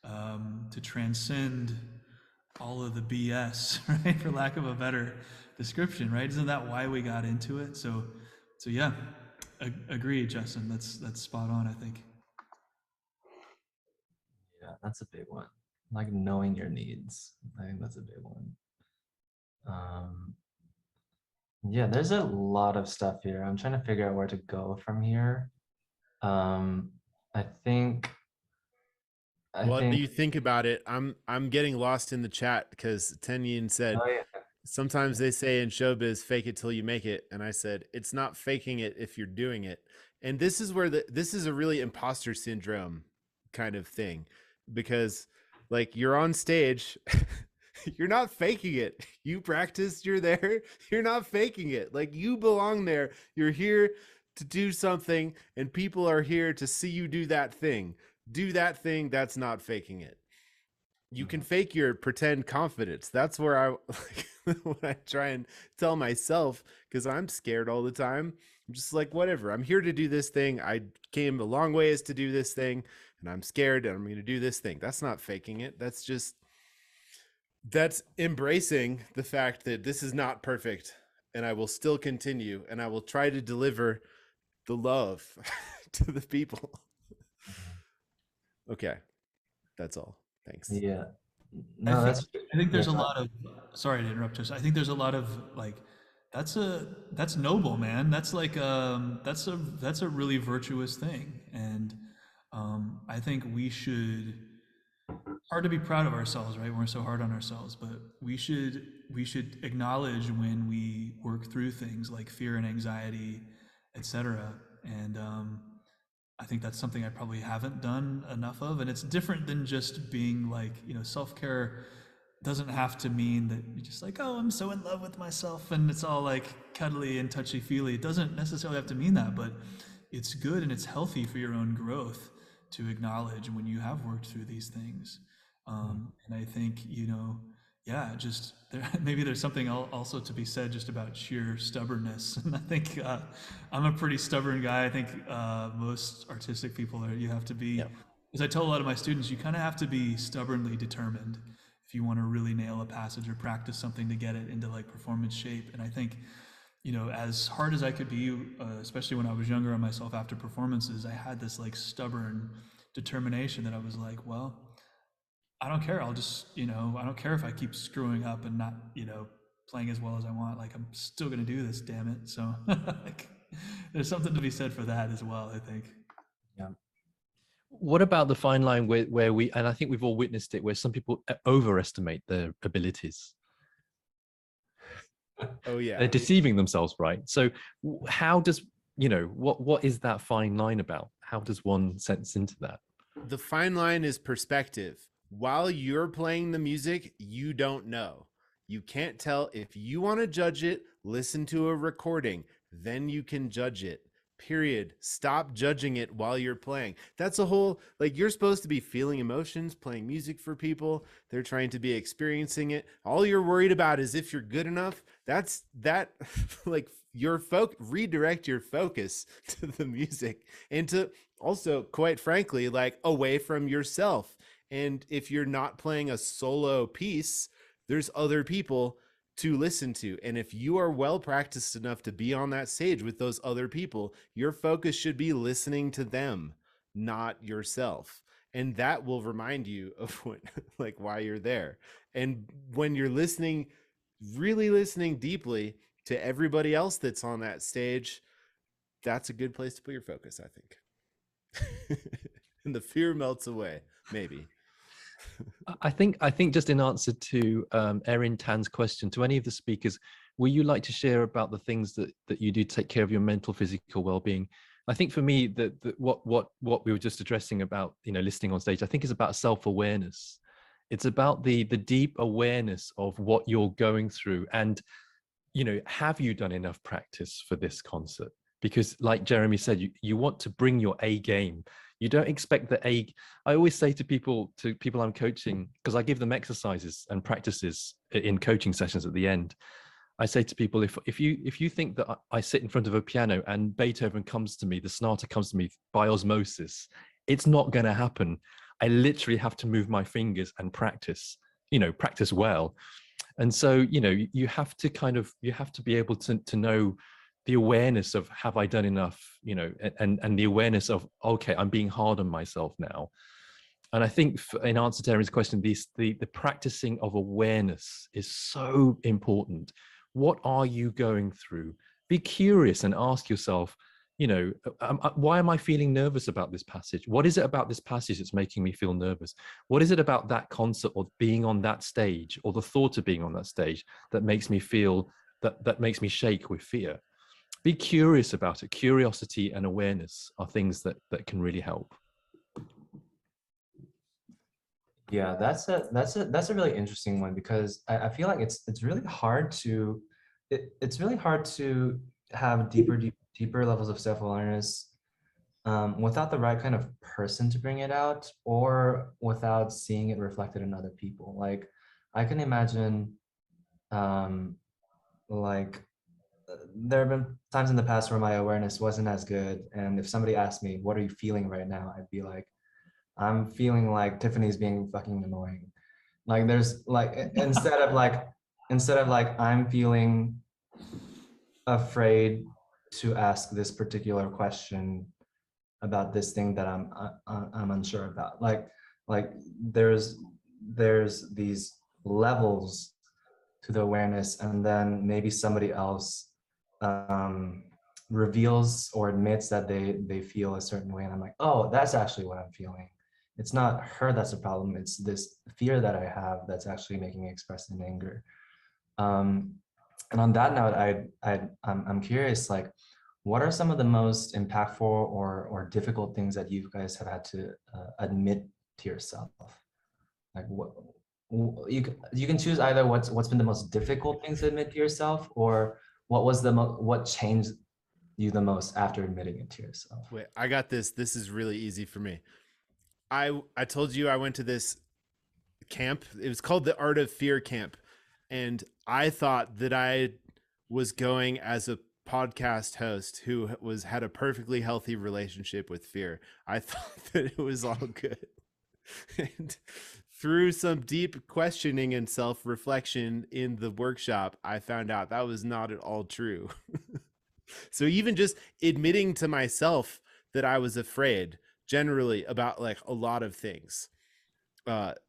to transcend all of the BS, right? For lack of a better description, right? Isn't that why we got into it? So yeah, agree, Justin. That's spot on, I think. Yeah, that's a big one. Like knowing your needs. I think that's a big one. Yeah, there's a lot of stuff here. I'm trying to figure out where to go from here. I think Well, do you think about it? I'm getting lost in the chat because Tenyin said, oh, yeah. sometimes they say in showbiz, fake it till you make it. And I said, it's not faking it if you're doing it. And this is where this is a really imposter syndrome kind of thing, because like you're on stage, you're not faking it. You practiced, you're there, you're not faking it. Like you belong there. You're here to do something and people are here to see you do that thing. Do that thing. That's not faking it. You can fake your pretend confidence. That's where I like, when I try and tell myself, because I'm scared all the time. I'm just like, whatever, I'm here to do this thing. I came a long ways to do this thing and I'm scared and I'm going to do this thing. That's not faking it. That's embracing the fact that this is not perfect and I will still continue and I will try to deliver the love to the people. Okay. That's all. Thanks. Yeah. No, I think there's a lot of, sorry to interrupt us. I think there's a lot of like, that's noble, man. That's like, that's a really virtuous thing. And I think we should, hard to be proud of ourselves, right? We're so hard on ourselves, but we should acknowledge when we work through things like fear and anxiety, etc. And I think that's something I probably haven't done enough of. And it's different than just being like, self-care doesn't have to mean that you're just like, oh, I'm so in love with myself and it's all like cuddly and touchy-feely. It doesn't necessarily have to mean that, but it's good and it's healthy for your own growth to acknowledge when you have worked through these things. And I think, just maybe there's something also to be said just about sheer stubbornness. And I think I'm a pretty stubborn guy. I think most artistic people you have to be, as I tell a lot of my students, you kind of have to be stubbornly determined if you want to really nail a passage or practice something to get it into like performance shape. And I think, as hard as I could be, especially when I was younger on myself after performances, I had this like stubborn determination that I was like, well, I don't care. I'll just, I don't care if I keep screwing up and not, playing as well as I want. Like, I'm still going to do this, damn it. So like, there's something to be said for that as well, I think. Yeah. What about the fine line where we, and I think we've all witnessed it, where some people overestimate their abilities? Oh yeah. They're deceiving themselves, right? So how does, what is that fine line about? How does one sense into that? The fine line is perspective. While you're playing the music, you don't know. You can't tell. If you want to judge it, listen to a recording, then you can judge it. Period. Stop judging it while you're playing. That's a whole, like, you're supposed to be feeling emotions, playing music for people. They're trying to be experiencing it. All you're worried about is if you're good enough. That's like redirect your focus to the music and to also, quite frankly, like away from yourself. And if you're not playing a solo piece, there's other people to listen to. And if you are well practiced enough to be on that stage with those other people, your focus should be listening to them, not yourself. And that will remind you of why you're there. And when you're listening, really listening deeply to everybody else that's on that stage, that's a good place to put your focus, I think. And the fear melts away, maybe. I think just in answer to Erin Tan's question, to any of the speakers, would you like to share about the things that you do to take care of your mental, physical well-being? I think for me, that what we were just addressing about, listening on stage, I think is about self-awareness. It's about the deep awareness of what you're going through, and have you done enough practice for this concert? Because like Jeremy said, you want to bring your A game. You don't expect I always say to people I'm coaching, because I give them exercises and practices in coaching sessions at the end. I say to people, if you think that I sit in front of a piano and Beethoven comes to me, the sonata comes to me by osmosis, it's not going to happen. I literally have to move my fingers and practice well. And so, you have to be able to know the awareness of, have I done enough, and the awareness of, okay, I'm being hard on myself now. And I think in answer to Erin's question, the practicing of awareness is so important. What are you going through? Be curious and ask yourself, you know, why am I feeling nervous about this passage? What is it about this passage that's making me feel nervous? What is it about that concert or being on that stage or the thought of being on that stage that makes me feel, that makes me shake with fear? Be curious about it. Curiosity and awareness are things that can really help. Yeah, that's a really interesting one, because I feel like it's really hard to it's really hard to have deeper levels of self-awareness without the right kind of person to bring it out, or without seeing it reflected in other people. Like, I can imagine like there have been times in the past where my awareness wasn't as good, and if somebody asked me, what are you feeling right now, I'd be like, I'm feeling like Tiffany's being fucking annoying. Like, there's like, instead of like I'm feeling afraid to ask this particular question about this thing that I'm unsure about. Like there's these levels to the awareness, and then maybe somebody else reveals or admits that they feel a certain way, and I'm like, oh, that's actually what I'm feeling. It's not her that's the problem. It's this fear that I have that's actually making me express in anger. And on that note, I'm curious, like, what are some of the most impactful or difficult things that you guys have had to admit to yourself? Like, what you can choose either what's been the most difficult things to admit to yourself, or what changed you the most after admitting it to yourself. Wait, I got this. This is really easy for me. I told you I went to this camp. It was called the Art of Fear camp. And I thought that I was going as a podcast host who had a perfectly healthy relationship with fear. I thought that it was all good. And through some deep questioning and self-reflection in the workshop, I found out that was not at all true. So even just admitting to myself that I was afraid generally about like a lot of things,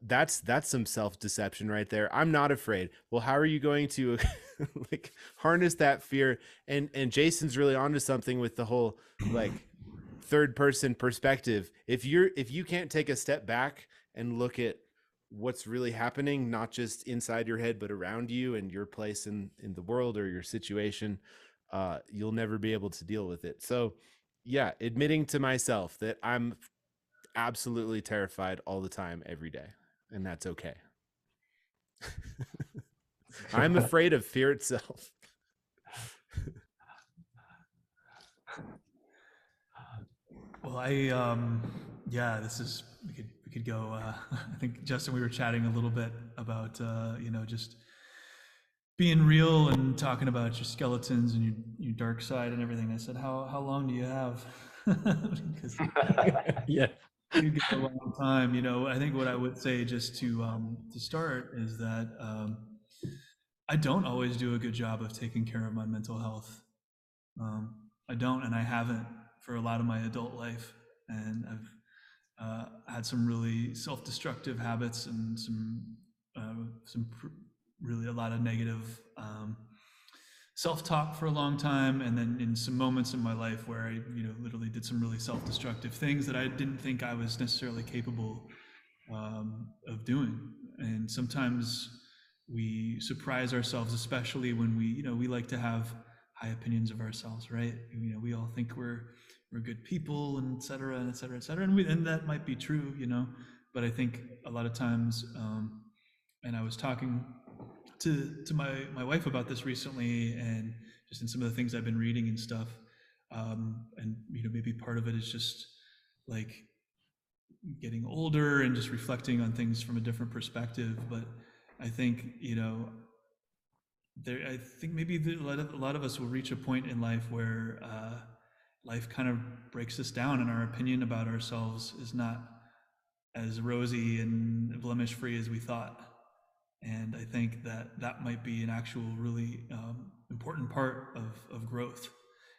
that's some self-deception right there. I'm not afraid. Well, how are you going to like harness that fear? And Jason's really onto something with the whole like third person perspective. If you can't take a step back and look at what's really happening, not just inside your head but around you and your place in the world or your situation, you'll never be able to deal with it. So yeah, admitting to myself that I'm absolutely terrified all the time, every day, and that's okay. I'm afraid of fear itself. Well, yeah, this is, we could go, I think, Justin, we were chatting a little bit about, just being real and talking about your skeletons and your dark side and everything. I said, how long do you have? Because Yeah. you get a long time. I think what I would say, just to start, is that I don't always do a good job of taking care of my mental health. I don't, and I haven't for a lot of my adult life. And I've had some really self-destructive habits and really a lot of negative self-talk for a long time. And then in some moments in my life where I, literally did some really self-destructive things that I didn't think I was necessarily capable of doing. And sometimes we surprise ourselves, especially when we like to have high opinions of ourselves, right? We all think we're good people, and et cetera, and et cetera, et cetera. And that might be true, but I think a lot of times, and I was talking to my wife about this recently, and just in some of the things I've been reading and stuff. And maybe part of it is just like getting older and just reflecting on things from a different perspective. But I think, I think maybe a lot of us will reach a point in life where life kind of breaks us down, and our opinion about ourselves is not as rosy and blemish free as we thought. And I think that might be an actual really important part of growth.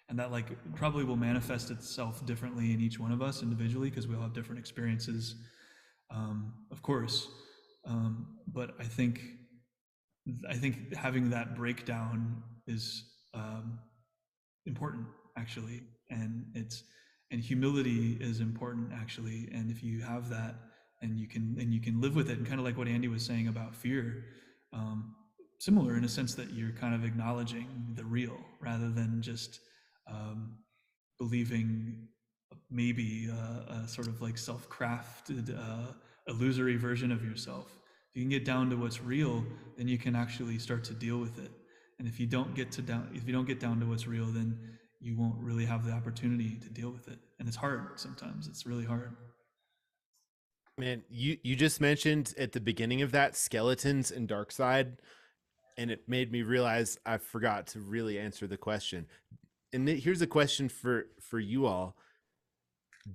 And that probably will manifest itself differently in each one of us individually, because we all have different experiences, of course. But I think having that breakdown is important, actually. And humility is important, actually. And if you have that, and you can live with it, and kind of like what Andy was saying about fear, similar in a sense that you're kind of acknowledging the real rather than just believing maybe a sort of like self-crafted illusory version of yourself. If you can get down to what's real, then you can actually start to deal with it. And if you don't get down to what's real, then you won't really have the opportunity to deal with it. And it's hard sometimes. It's really hard. Man, you just mentioned at the beginning of that skeletons and dark side, and it made me realize I forgot to really answer the question. And here's a question for you all.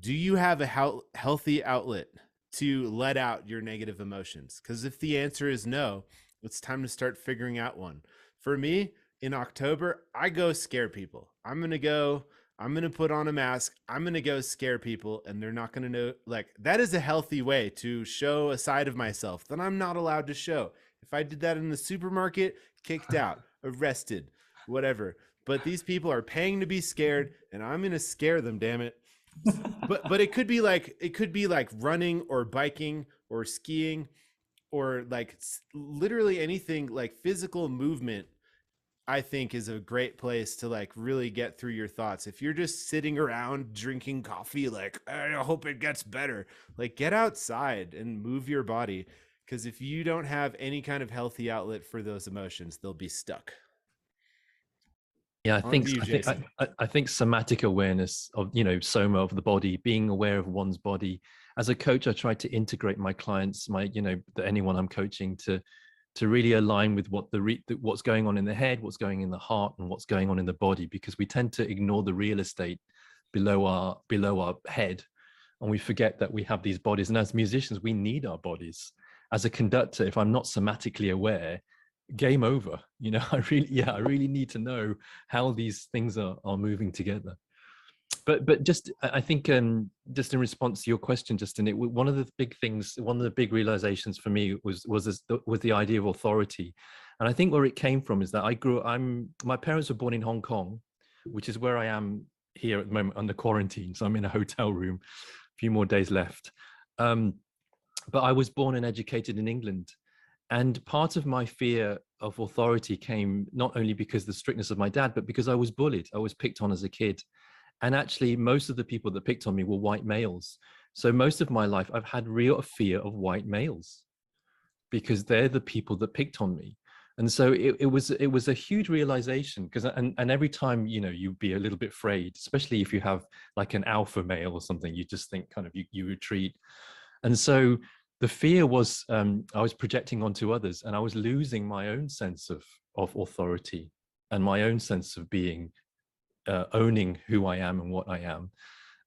Do you have a healthy outlet to let out your negative emotions? Because if the answer is no, it's time to start figuring out one. For me, in October, I go scare people. I'm going to put on a mask. I'm going to go scare people, and they're not going to know. Like, that is a healthy way to show a side of myself that I'm not allowed to show. If I did that in the supermarket, kicked out, arrested, whatever. But these people are paying to be scared, and I'm going to scare them, damn it. But it could be like running or biking or skiing or like literally anything, like physical movement. I think is a great place to like really get through your thoughts. If you're just sitting around drinking coffee, like, I hope it gets better, like get outside and move your body. Because if you don't have any kind of healthy outlet for those emotions, they'll be stuck. Yeah, I think somatic awareness of, soma of the body, being aware of one's body. As a coach, I try to integrate my clients, anyone I'm coaching to really align with what's going on in the head, what's going in the heart, and what's going on in the body, because we tend to ignore the real estate below our head, and we forget that we have these bodies. And as musicians, we need our bodies. As a conductor, if I'm not somatically aware, game over. I really need to know how these things are moving together. But just, I think, just in response to your question, Justin, one of the big realizations for me was the idea of authority. And I think where it came from is that my parents were born in Hong Kong, which is where I am here at the moment under quarantine. So I'm in a hotel room, a few more days left. But I was born and educated in England. And part of my fear of authority came not only because of the strictness of my dad, but because I was bullied. I was picked on as a kid. And actually, most of the people that picked on me were white males. So most of my life, I've had real fear of white males because they're the people that picked on me. And so it was a huge realization, because and every time, you'd be a little bit afraid, especially if you have like an alpha male or something, you just think kind of you retreat. And so the fear was I was projecting onto others, and I was losing my own sense of authority and my own sense of being, owning who I am and what I am.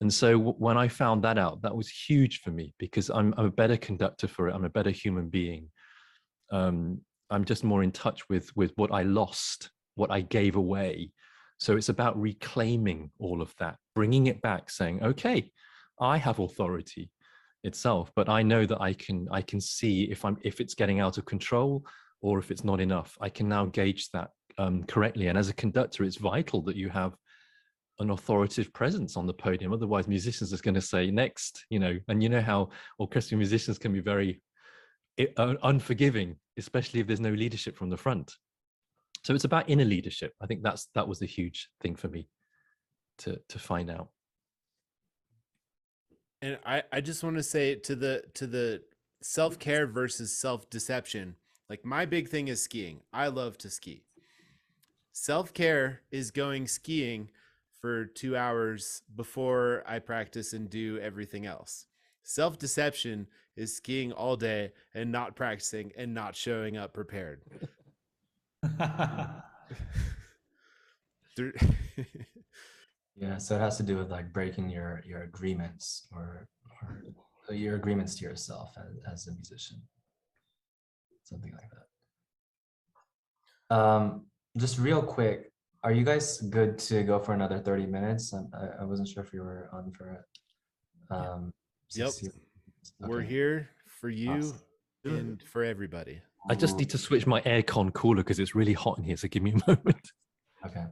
And so when I found that out, that was huge for me, because I'm a better conductor for it. I'm a better human being. I'm just more in touch with what I lost, what I gave away. So it's about reclaiming all of that, bringing it back, saying, okay, I have authority itself, but I know that I can see if it's getting out of control or if it's not enough. I can now gauge that correctly. And as a conductor, it's vital that you have an authoritative presence on the podium. Otherwise, musicians are going to say next, and how orchestral musicians can be very unforgiving, especially if there's no leadership from the front. So it's about inner leadership. I think that was a huge thing for me to find out. And I just want to say to the self-care versus self-deception, like my big thing is skiing. I love to ski. Self-care is going skiing for 2 hours before I practice and do everything else. Self-deception is skiing all day and not practicing and not showing up prepared. Yeah, so it has to do with like breaking your agreements or your agreements to yourself as a musician, something like that. Just real quick, are you guys good to go for another 30 minutes? I wasn't sure if you were on for it. Yep. Okay. We're here for you and for everybody. I just need to switch my aircon cooler because it's really hot in here. So give me a moment. Okay.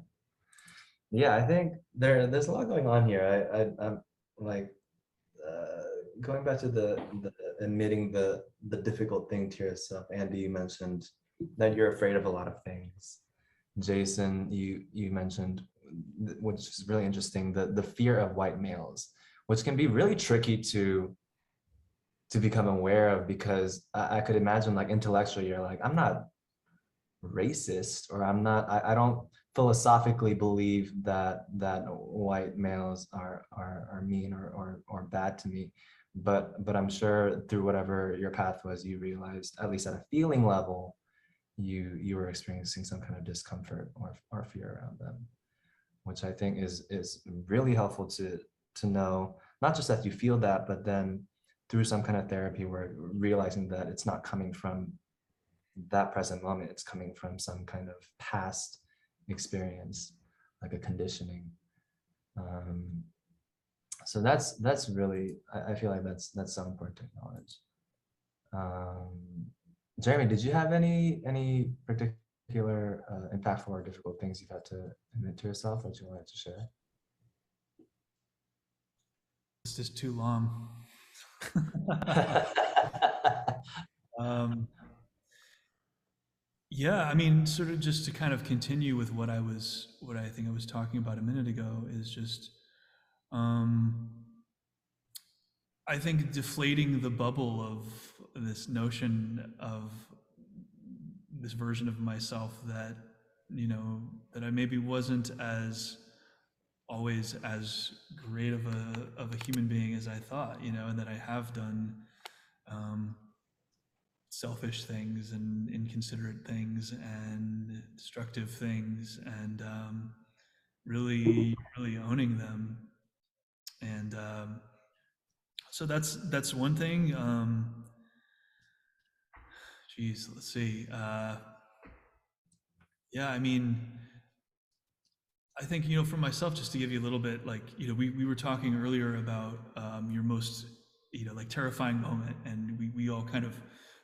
Yeah, I think there's a lot going on here. I'm like going back to the admitting the difficult thing to yourself. Andy, you mentioned that you're afraid of a lot of things. Jason, you mentioned, which is really interesting, the fear of white males, which can be really tricky to become aware of, because I could imagine, like, intellectually you're like, I'm not racist, or I don't philosophically believe that white males are mean or bad to me, but I'm sure through whatever your path was, you realized, at least at a feeling level, you were experiencing some kind of discomfort or fear around them, which I think is really helpful to know, not just that you feel that, but then through some kind of therapy, where realizing that it's not coming from that present moment, it's coming from some kind of past experience, like a conditioning. So that's really, I feel like that's so important to acknowledge. Jeremy, did you have any particular impactful or difficult things you've had to admit to yourself that you wanted to share? It's just too long. Yeah, I mean, sort of just to kind of continue with what I think I was talking about a minute ago, is just, I think deflating the bubble of this notion of this version of myself that, that I maybe wasn't as always as great of a human being as I thought, and that I have done selfish things and inconsiderate things and destructive things, and really owning them. And so that's one thing. Geez, let's see. Yeah, I mean, I think, for myself, just to give you a little bit, like, we were talking earlier about your most, like, terrifying moment, and we all kind of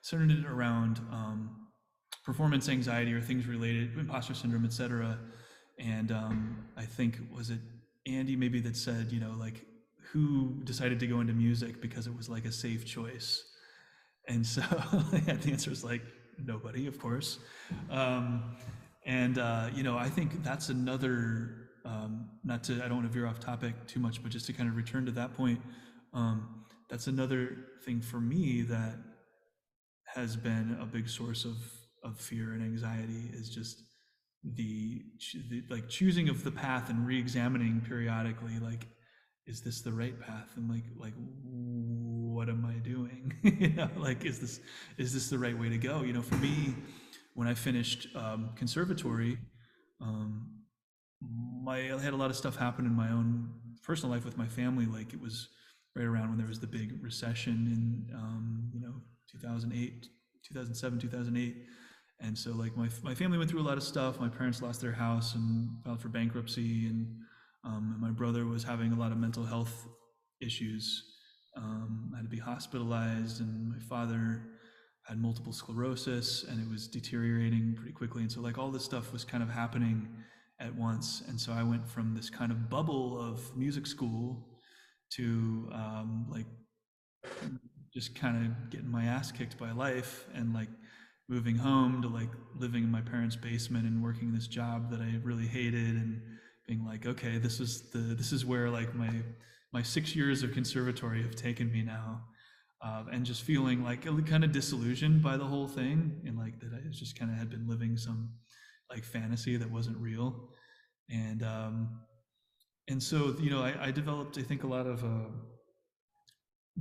centered it around performance anxiety or things related, imposter syndrome, etc. And I think, was it Andy maybe that said, like, who decided to go into music because it was like a safe choice? And so the answer is like nobody, of course. I think that's another, not to, I don't want to veer off topic too much, but just to kind of return to that point, that's another thing for me that has been a big source of fear and anxiety, is just the like choosing of the path and re-examining periodically, like, is this the right path? And like what am I doing? Like, is this the right way to go? For me, when I finished conservatory, I had a lot of stuff happen in my own personal life with my family. Like, it was right around when there was the big recession in 2008, 2007, 2008. And so, like, my family went through a lot of stuff. My parents lost their house and filed for bankruptcy, and my brother was having a lot of mental health issues. Had to be hospitalized, and my father had multiple sclerosis, and it was deteriorating pretty quickly. And so, like, all this stuff was kind of happening at once. And so I went from this kind of bubble of music school to like just kind of getting my ass kicked by life, and like moving home to like living in my parents' basement and working this job that I really hated, and being like, okay, this is where like my 6 years of conservatory have taken me now. And just feeling like kind of disillusioned by the whole thing, and like that I just kind of had been living some like fantasy that wasn't real. And so, I developed, I think, a lot of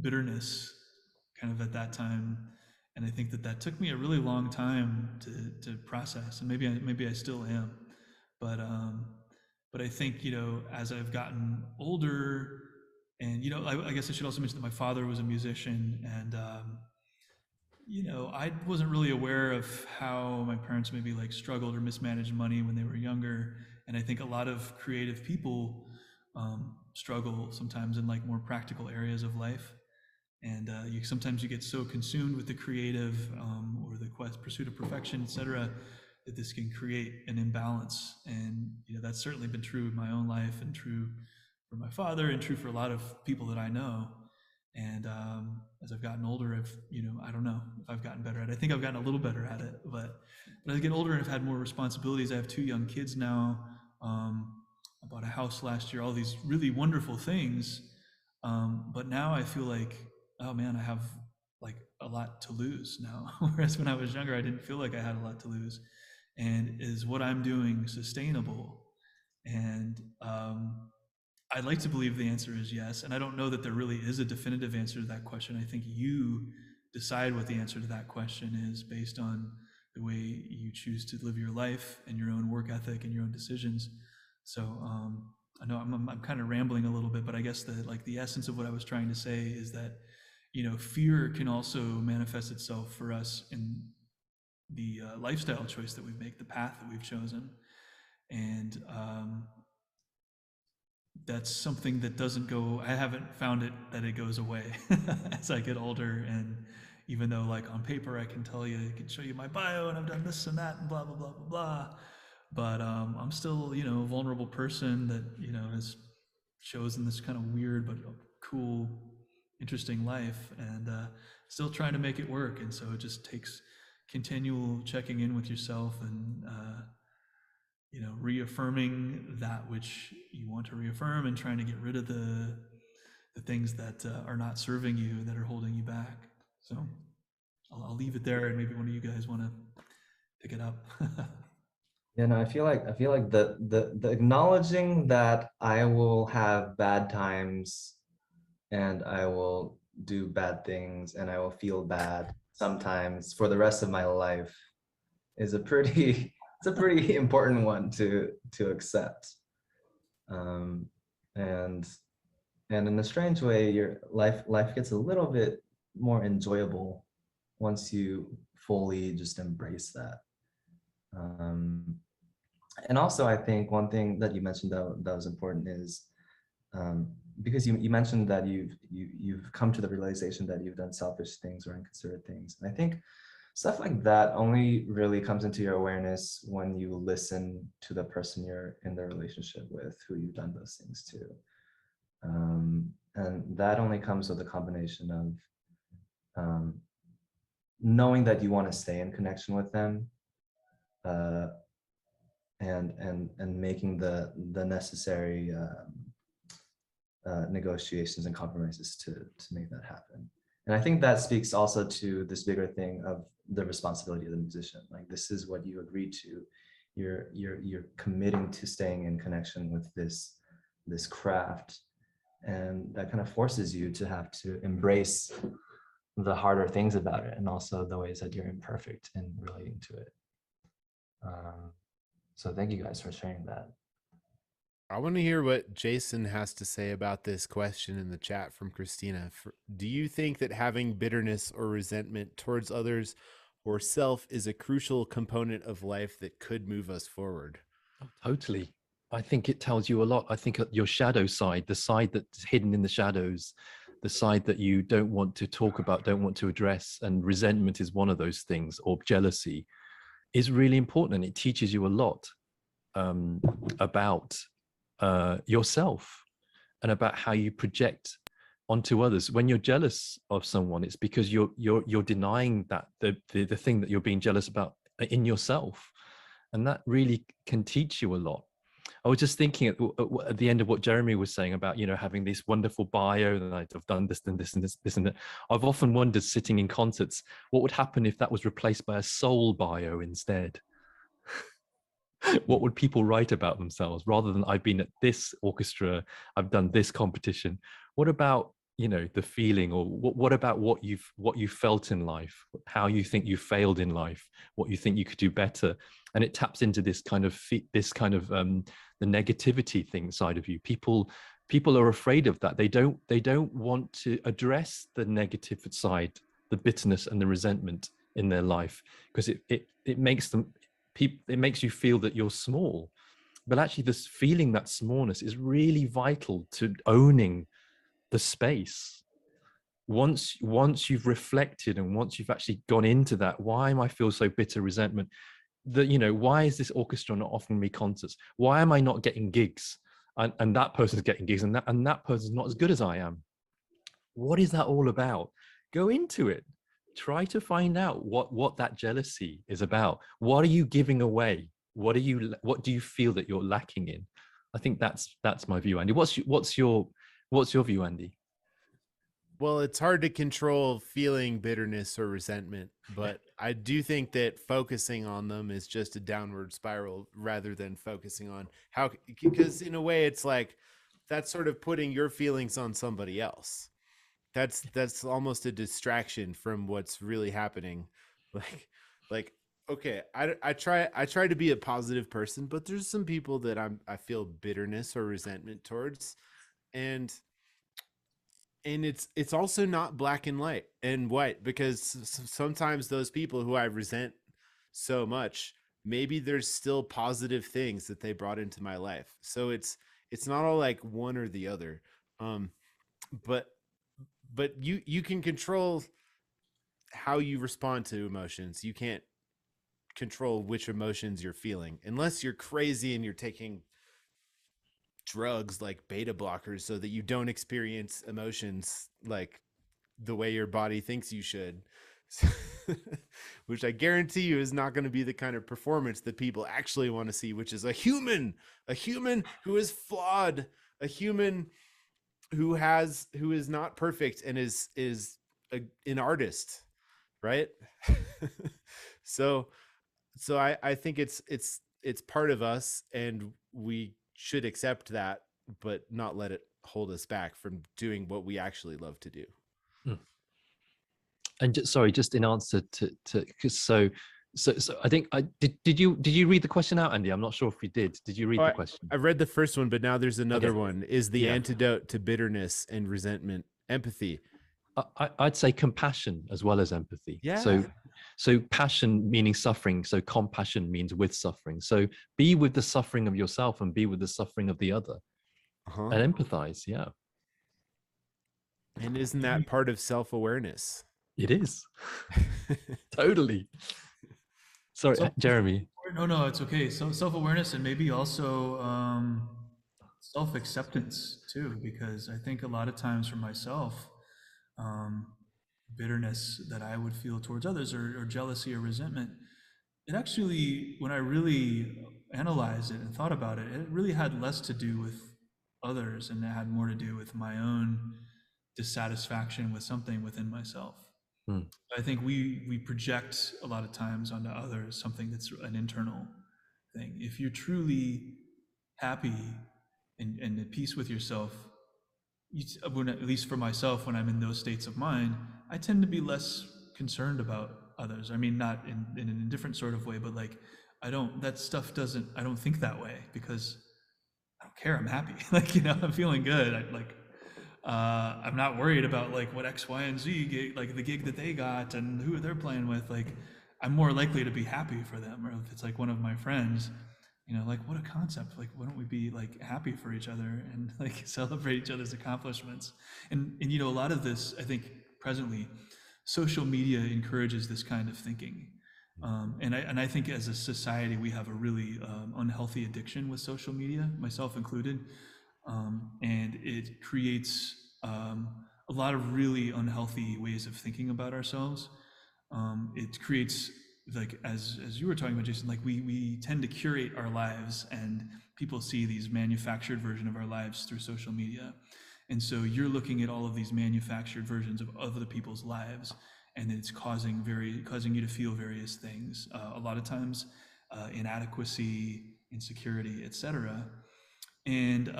bitterness kind of at that time. And I think that took me a really long time to process, and maybe I still am. But I think, as I've gotten older, and I guess I should also mention that my father was a musician, and I wasn't really aware of how my parents maybe like struggled or mismanaged money when they were younger. And I think a lot of creative people struggle sometimes in like more practical areas of life. And sometimes you get so consumed with the creative or the pursuit of perfection, etc., that this can create an imbalance. And, you know, that's certainly been true in my own life and true for my father and true for a lot of people that I know. And as I've gotten older, I don't know if I've gotten better at it. I think I've gotten a little better at it, but as I get older and I've had more responsibilities, I have 2 young kids now. I bought a house last year, all these really wonderful things. But now I feel like, oh man, I have like a lot to lose now. Whereas when I was younger, I didn't feel like I had a lot to lose. And is what I'm doing sustainable? And I'd like to believe the answer is yes. And I don't know that there really is a definitive answer to that question. I think you decide what the answer to that question is based on the way you choose to live your life and your own work ethic and your own decisions. So I know I'm kind of rambling a little bit, but I guess the essence of what I was trying to say is that, you know, fear can also manifest itself for us in the lifestyle choice that we make, the path that we've chosen. And that's something that doesn't go, I haven't found it that it goes away as I get older. And even though like on paper, I can tell you, I can show you my bio and I've done this and that and blah, blah, blah, blah, blah. But I'm still, you know, a vulnerable person that, you know, has chosen this kind of weird, but cool, interesting life and still trying to make it work. And so it just takes continual checking in with yourself and, you know, reaffirming that which you want to reaffirm and trying to get rid of the things that are not serving you, that are holding you back. So I'll leave it there, and maybe one of you guys want to pick it up. Yeah, no, I feel like the acknowledging that I will have bad times and I will do bad things and I will feel bad sometimes for the rest of my life is a pretty it's a pretty important one to accept. And in a strange way, your life gets a little bit more enjoyable once you fully just embrace that. And also, I think one thing that you mentioned that was important is because you mentioned that you've come to the realization that you've done selfish things or inconsiderate things. And I think stuff like that only really comes into your awareness when you listen to the person you're in the relationship with, who you've done those things to. And that only comes with a combination of knowing that you want to stay in connection with them, and making the necessary negotiations and compromises to make that happen. And I think that speaks also to this bigger thing of the responsibility of the musician. Like, this is what you agreed to. You're committing to staying in connection with this craft, and that kind of forces you to have to embrace the harder things about it, and also the ways that you're imperfect in relating to it. So thank you guys for sharing that. I want to hear what Jason has to say about this question in the chat from Christina. Do you think that having bitterness or resentment towards others or self is a crucial component of life that could move us forward? Oh, totally. I think it tells you a lot. I think your shadow side, the side that's hidden in the shadows, the side that you don't want to talk about, don't want to address, and resentment is one of those things, or jealousy, is really important. And it teaches you a lot about yourself and about how you project onto others. When you're jealous of someone, it's because you're denying that the thing that you're being jealous about in yourself, and that really can teach you a lot. I was just thinking at the end of what Jeremy was saying about, you know, having this wonderful bio, and I've done this and this and this and that. I've often wondered, sitting in concerts, what would happen if that was replaced by a soul bio instead? What would people write about themselves, rather than I've been at this orchestra, I've done this competition? What about, you know, the feeling, or what about what you felt in life, how you think you failed in life, what you think you could do better? And it taps into this kind of the negativity thing side of you. People are afraid of that. They don't want to address the negative side, the bitterness and the resentment in their life, because it makes you feel that you're small. But actually, this feeling, that smallness, is really vital to owning the space. Once you've reflected, and once you've actually gone into that, why am I feel so bitter, resentment? why is this orchestra not offering me concerts? Why am I not getting gigs? And that person's getting gigs, and that person's not as good as I am. What is that all about? Go into it. Try to find out what that jealousy is about. What are you giving away? What do you feel that you're lacking in? I think that's my view, Andy. What's your view, Andy? Well, it's hard to control feeling bitterness or resentment, but I do think that focusing on them is just a downward spiral rather than focusing on how, because in a way it's like that's sort of putting your feelings on somebody else. That's almost a distraction from what's really happening. Like okay, I try to be a positive person, but there's some people that I feel bitterness or resentment towards, and it's also not black and white, because sometimes those people who I resent so much, maybe there's still positive things that they brought into my life. So it's not all like one or the other. But you can control how you respond to emotions. You can't control which emotions you're feeling unless you're crazy and you're taking drugs like beta blockers so that you don't experience emotions like the way your body thinks you should. Which I guarantee you is not going to be the kind of performance that people actually want to see, which is a human who is flawed, a human who is not perfect and is an artist, right? So I think it's part of us, and we should accept that, but not let it hold us back from doing what we actually love to do. And just in answer to so I think did you read the question out, Andy? I'm not sure if you did. Did you read the question? I read the first one, but now there's another one. Is the antidote to bitterness and resentment empathy? I'd say compassion as well as empathy. Yeah. So passion meaning suffering. So compassion means with suffering. So be with the suffering of yourself and be with the suffering of the other, and empathize. Yeah. And isn't that part of self-awareness? It is. Totally. Sorry, Jeremy. No, it's okay. So self-awareness, and maybe also self-acceptance too, because I think a lot of times for myself, bitterness that I would feel towards others, or jealousy or resentment, it actually, when I really analyzed it and thought about it, it really had less to do with others, and it had more to do with my own dissatisfaction with something within myself. I think we project a lot of times onto others something that's an internal thing. If you're truly happy and at peace with yourself, at least for myself, when I'm in those states of mind, I tend to be less concerned about others. I mean, not in a different sort of way, but like I don't think that way, because I don't care. I'm happy. I'm feeling good. I'm not worried about like what X, Y, and Z gig, like the gig that they got and who they're playing with. Like, I'm more likely to be happy for them. Or if it's like one of my friends, like, what a concept. Like, why don't we be like happy for each other and like celebrate each other's accomplishments? And a lot of this, I think presently, social media encourages this kind of thinking. And I think as a society, we have a really unhealthy addiction with social media, myself included. And it creates a lot of really unhealthy ways of thinking about ourselves. It creates, like, as you were talking about, Jason, like we tend to curate our lives, and people see these manufactured version of our lives through social media. And so you're looking at all of these manufactured versions of other people's lives, and it's causing you to feel various things. A lot of times, inadequacy, insecurity, etc. And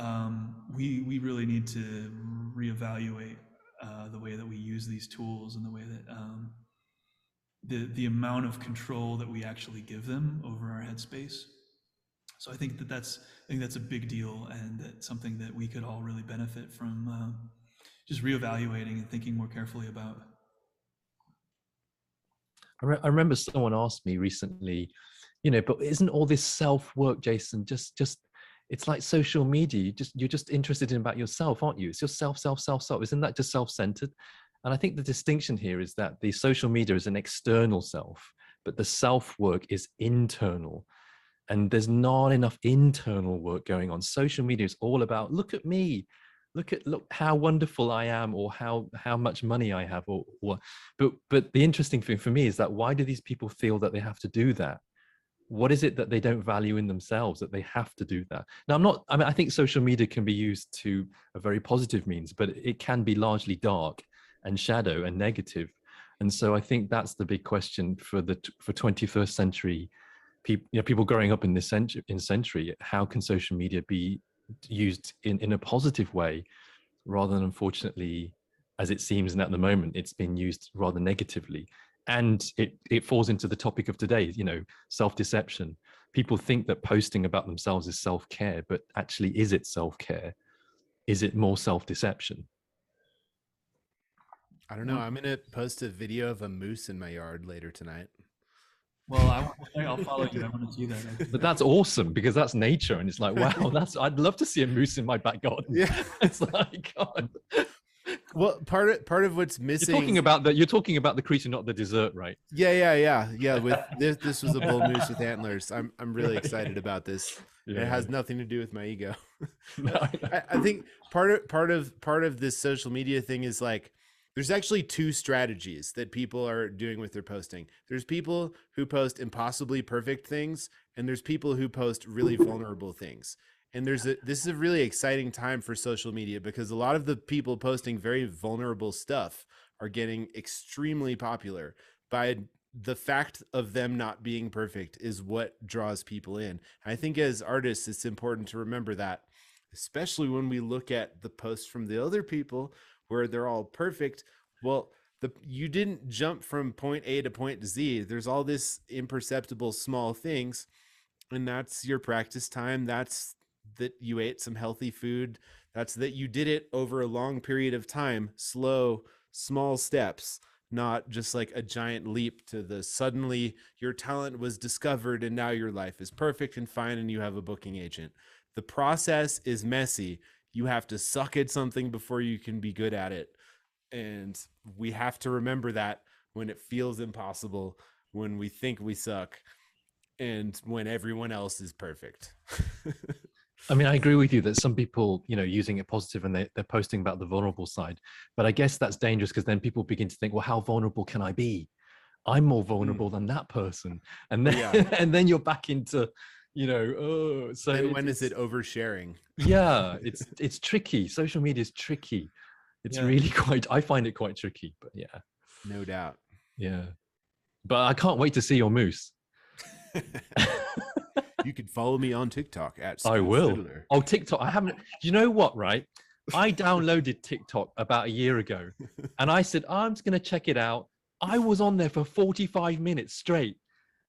we really need to reevaluate the way that we use these tools, and the way that the amount of control that we actually give them over our headspace. So I think that's a big deal, and that's something that we could all really benefit from just reevaluating and thinking more carefully about. I remember someone asked me recently, but isn't all this self-work, Jason, just it's like social media. You're just interested in about yourself, aren't you? It's just self. Isn't that just self-centered? And I think the distinction here is that the social media is an external self, but the self work is internal. And there's not enough internal work going on. Social media is all about, look at me, look how wonderful I am, or how much money I have, or but the interesting thing for me is that, why do these people feel that they have to do that? What is it that they don't value in themselves that they have to do that? Now, I think social media can be used to a very positive means, but it can be largely dark and shadow and negative. And so I think that's the big question for 21st century people growing up in this century. How can social media be used in a positive way, rather than, unfortunately, as it seems at the moment, it's been used rather negatively? And it falls into the topic of today, self-deception. People think that posting about themselves is self-care, but actually, is it self-care? Is it more self-deception? I don't know. I'm going to post a video of a moose in my yard later tonight. Well, I'll follow you. I want to see that. But that's awesome, because that's nature, and it's like, wow, I'd love to see a moose in my back garden. Yeah, it's like, God. Well, part of what's missing. You're talking about the creature, not the dessert, right? Yeah. With this was a bull moose with antlers. I'm really excited about this. Yeah. It has nothing to do with my ego. No. I think part of this social media thing is like, there's actually two strategies that people are doing with their posting. There's people who post impossibly perfect things, and there's people who post really vulnerable things. And this is a really exciting time for social media, because a lot of the people posting very vulnerable stuff are getting extremely popular. By the fact of them not being perfect is what draws people in. I think as artists, it's important to remember that, especially when we look at the posts from the other people where they're all perfect. Well, you didn't jump from point A to point Z. There's all this imperceptible small things, and that's your practice time. That's that you ate some healthy food. That's that you did it over a long period of time, slow, small steps, not just like a giant leap to the suddenly your talent was discovered and now your life is perfect and fine and you have a booking agent. The process is messy. You have to suck at something before you can be good at it. And we have to remember that when it feels impossible, when we think we suck, and when everyone else is perfect. I mean, I agree with you that some people, using it positive, and they're posting about the vulnerable side. But I guess that's dangerous, because then people begin to think, well, how vulnerable can I be? I'm more vulnerable than that person. And then, and then you're back into, so then when is it oversharing? Yeah, it's tricky. Social media is tricky. It's really I find it quite tricky, but yeah. No doubt. Yeah. But I can't wait to see your moose. You can follow me on TikTok at I will. Fiddler. Oh, TikTok. I haven't. You know what, right? I downloaded TikTok about a year ago, and I said, I'm just going to check it out. I was on there for 45 minutes straight.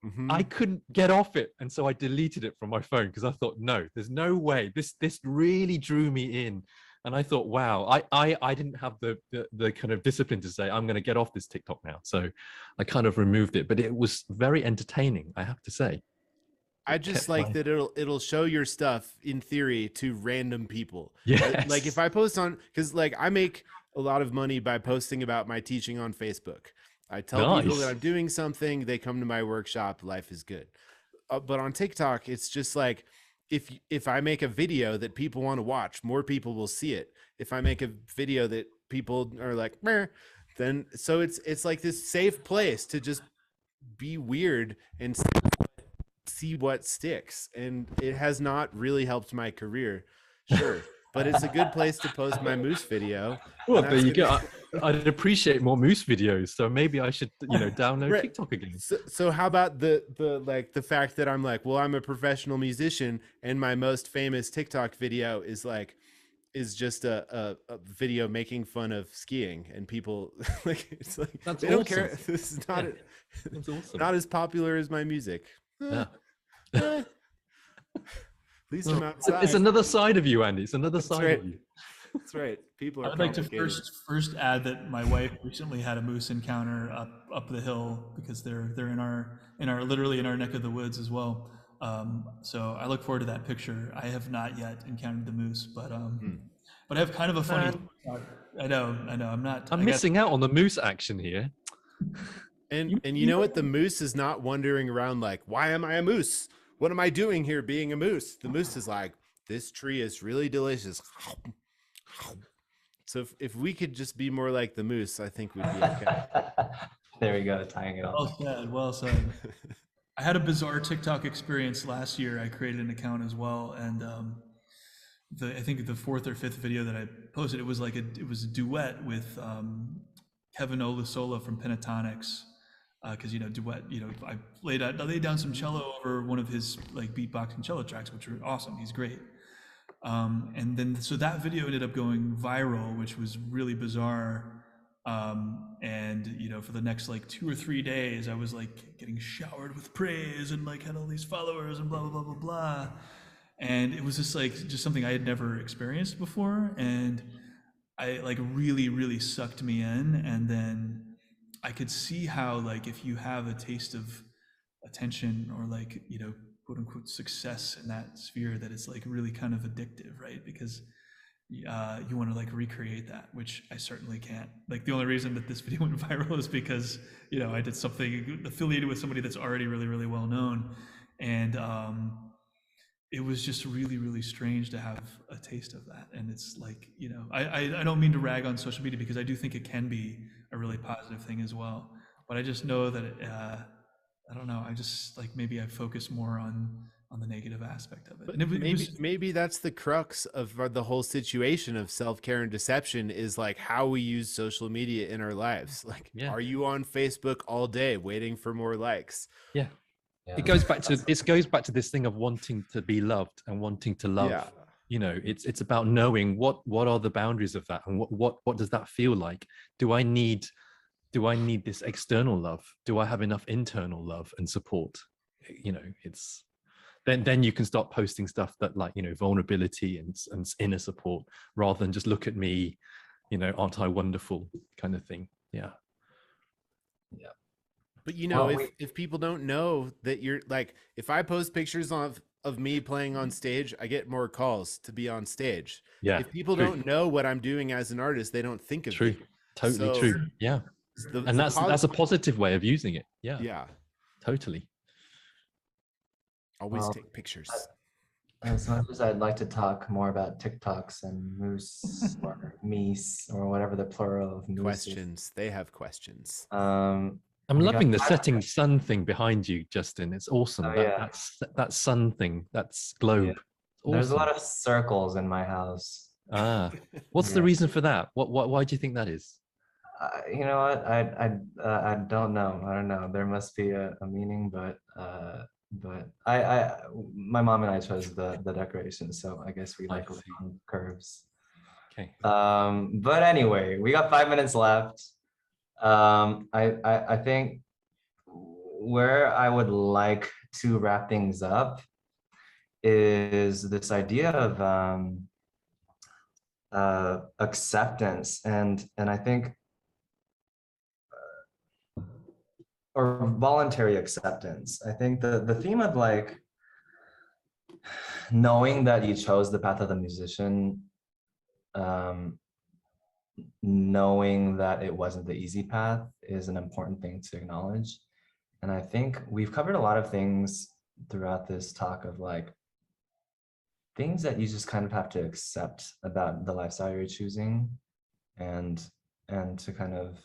Mm-hmm. I couldn't get off it. And so I deleted it from my phone, because I thought, no, there's no way. This really drew me in. And I thought, wow, I didn't have the kind of discipline to say, I'm going to get off this TikTok now. So I kind of removed it, but it was very entertaining, I have to say. I just like that it'll show your stuff in theory to random people. Yes. Like if I post on, because like I make a lot of money by posting about my teaching on Facebook. I tell people that I'm doing something, they come to my workshop, life is good. But on TikTok, it's just like, if I make a video that people want to watch, more people will see it. If I make a video that people are like, meh, then so it's like this safe place to just be weird and see what sticks. And it has not really helped my career, sure, but it's a good place to post my moose video. Well, there you go. I'd appreciate more moose videos, so maybe I should download right. TikTok again. So how about the fact that I'm like, well, I'm a professional musician, and my most famous TikTok video is just a video making fun of skiing, and people like, it's like, that's they awesome. Don't care. This is not that's awesome. Not as popular as my music. Yeah. At least I'm outside. It's another side of you, Andy. It's another side of you. That's right. People are. I'd like to first add that my wife recently had a moose encounter up the hill, because they're in our literally in our neck of the woods as well. So I look forward to that picture. I have not yet encountered the moose, but I have kind of a funny. I know. I'm not. I'm missing out on the moose action here. And you know what? The moose is not wandering around like, why am I a moose? What am I doing here being a moose? The moose is like, this tree is really delicious. So if we could just be more like the moose, I think we'd be okay. There we go, tying it all. Well said, well said. I had a bizarre TikTok experience last year. I created an account as well, and I think the fourth or fifth video that I posted, it was a duet with Kevin Olusola from Pentatonics, because duet, I laid down some cello over one of his like beatboxing cello tracks, which were awesome. He's great. And then so that video ended up going viral, which was really bizarre. And for the next like 2 or 3 days, I was like getting showered with praise and like had all these followers and blah blah blah blah blah. And it was just something I had never experienced before, and I like really sucked me in. And then I could see how like if you have a taste of attention or like quote unquote success in that sphere, that it's like really kind of addictive, right? Because you want to like recreate that, which I certainly can't. Like the only reason that this video went viral is because I did something affiliated with somebody that's already really well known, and it was just really strange to have a taste of that. And it's like I don't mean to rag on social media, because I do think it can be a really positive thing as well, but I just know that I don't know, I just like maybe I focus more on the negative aspect of it. But maybe that's the crux of the whole situation of self-care and deception, is like how we use social media in our lives. Like, are you on Facebook all day waiting for more likes? Yeah. It goes back to this thing of wanting to be loved and wanting to love. Yeah. It's about knowing what are the boundaries of that, and what does that feel like? Do I need this external love? Do I have enough internal love and support? It's then you can start posting stuff that like vulnerability and inner support, rather than just look at me, aren't I wonderful kind of thing. Yeah. But if people don't know that you're like, if I post pictures of me playing on stage, I get more calls to be on stage. Yeah. If people don't know what I'm doing as an artist, they don't think of me. Totally true. Yeah. And that's a positive way of using it. Yeah. Yeah. Totally. Always take pictures. As much as I'd like to talk more about TikToks and moose or meese or whatever the plural of moose questions is. They have questions. I'm loving the setting sun thing behind you, Justin. It's awesome. That sun thing, that's globe. Yeah. Awesome. There's a lot of circles in my house. What's the reason for that? Why do you think that is? You know what? I don't know. I don't know. There must be a meaning, but my mom and I chose the decoration, so I guess we like round curves. Okay. But anyway, we got 5 minutes left. I think where I would like to wrap things up is this idea of acceptance, and I think or voluntary acceptance. I think the theme of like knowing that you chose the path of the musician, knowing that it wasn't the easy path, is an important thing to acknowledge. And I think we've covered a lot of things throughout this talk of like things that you just kind of have to accept about the lifestyle you're choosing, and to kind of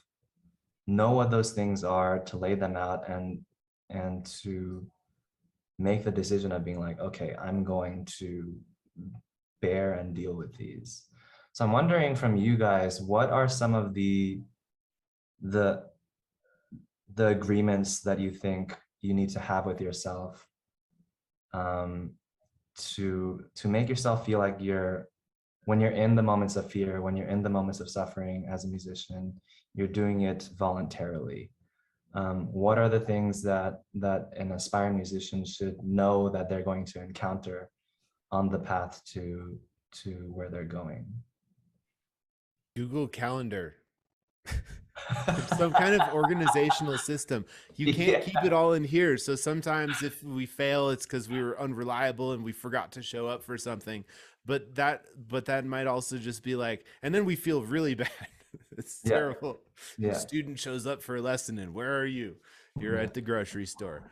know what those things are, to lay them out, and to make the decision of being like, okay, I'm going to bear and deal with these. So I'm wondering from you guys, what are some of the agreements that you think you need to have with yourself to make yourself feel like when you're in the moments of fear, when you're in the moments of suffering as a musician, you're doing it voluntarily. What are the things that an aspiring musician should know that they're going to encounter on the path to where they're going? Google Calendar. Some kind of organizational system. You can't keep it all in here. So sometimes if we fail, it's because we were unreliable and we forgot to show up for something. But that might also just be like, and then we feel really bad. It's Yeah. terrible. Yeah. Student shows up for a lesson and where are you? You're at the grocery store.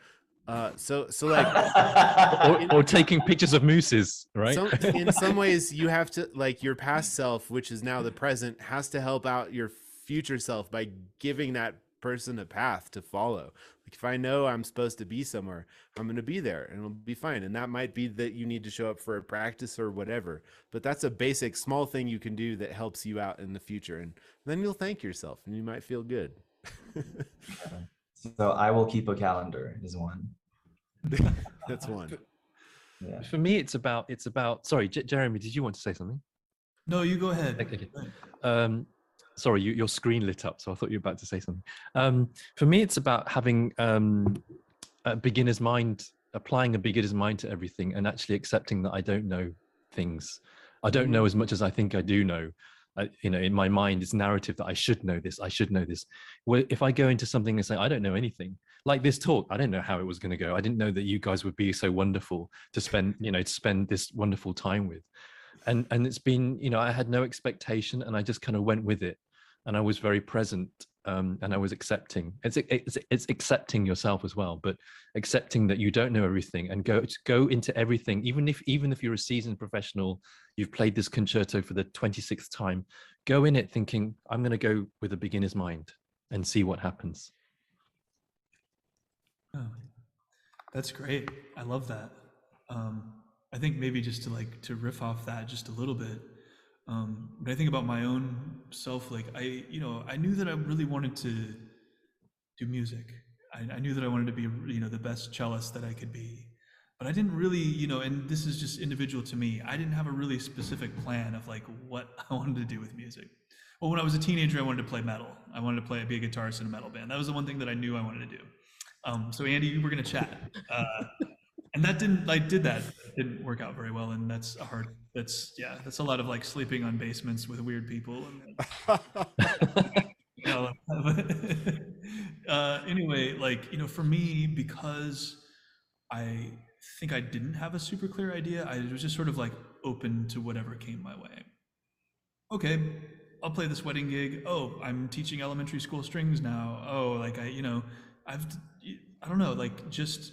So like or taking pictures of mooses, right? in some ways you have to, like, your past self, which is now the present, has to help out your future self by giving that person a path to follow. Like, if I know I'm supposed to be somewhere, I'm going to be there and it'll be fine. And that might be that you need to show up for a practice or whatever, but that's a basic small thing you can do that helps you out in the future. And then you'll thank yourself and you might feel good. So I will keep a calendar is one. That's one. Yeah. For me, it's about. Sorry, Jeremy, did you want to say something? No, you go ahead. Okay. Sorry, your screen lit up, so I thought you were about to say something. For me, it's about having a beginner's mind, applying a beginner's mind to everything, and actually accepting that I don't know things. I don't know as much as I think I do know. In my mind, it's narrative that I should know this. I should know this. Well, if I go into something and say I don't know anything, like this talk, I don't know how it was going to go. I didn't know that you guys would be so wonderful to spend this wonderful time with. And it's been, I had no expectation and I just kind of went with it, and I was very present, and I was accepting. It's accepting yourself as well, but accepting that you don't know everything and go into everything. Even if you're a seasoned professional, you've played this concerto for the 26th time, go in it thinking, I'm going to go with a beginner's mind and see what happens. Oh, that's great. I love that. I think maybe just to riff off that just a little bit. When I think about my own self, like I knew that I really wanted to do music. I knew that I wanted to be, the best cellist that I could be, but I didn't really, and this is just individual to me. I didn't have a really specific plan of like what I wanted to do with music. Well, when I was a teenager, I wanted to play metal. I wanted to be a guitarist in a metal band. That was the one thing that I knew I wanted to do. So Andy, we're gonna chat. And that didn't work out very well, and that's a lot of like sleeping on basements with weird people anyway, for me, because I think I didn't have a super clear idea, I was just sort of like open to whatever came my way. Okay, I'll play this wedding gig. Oh, I'm teaching elementary school strings now. Oh, I don't know, just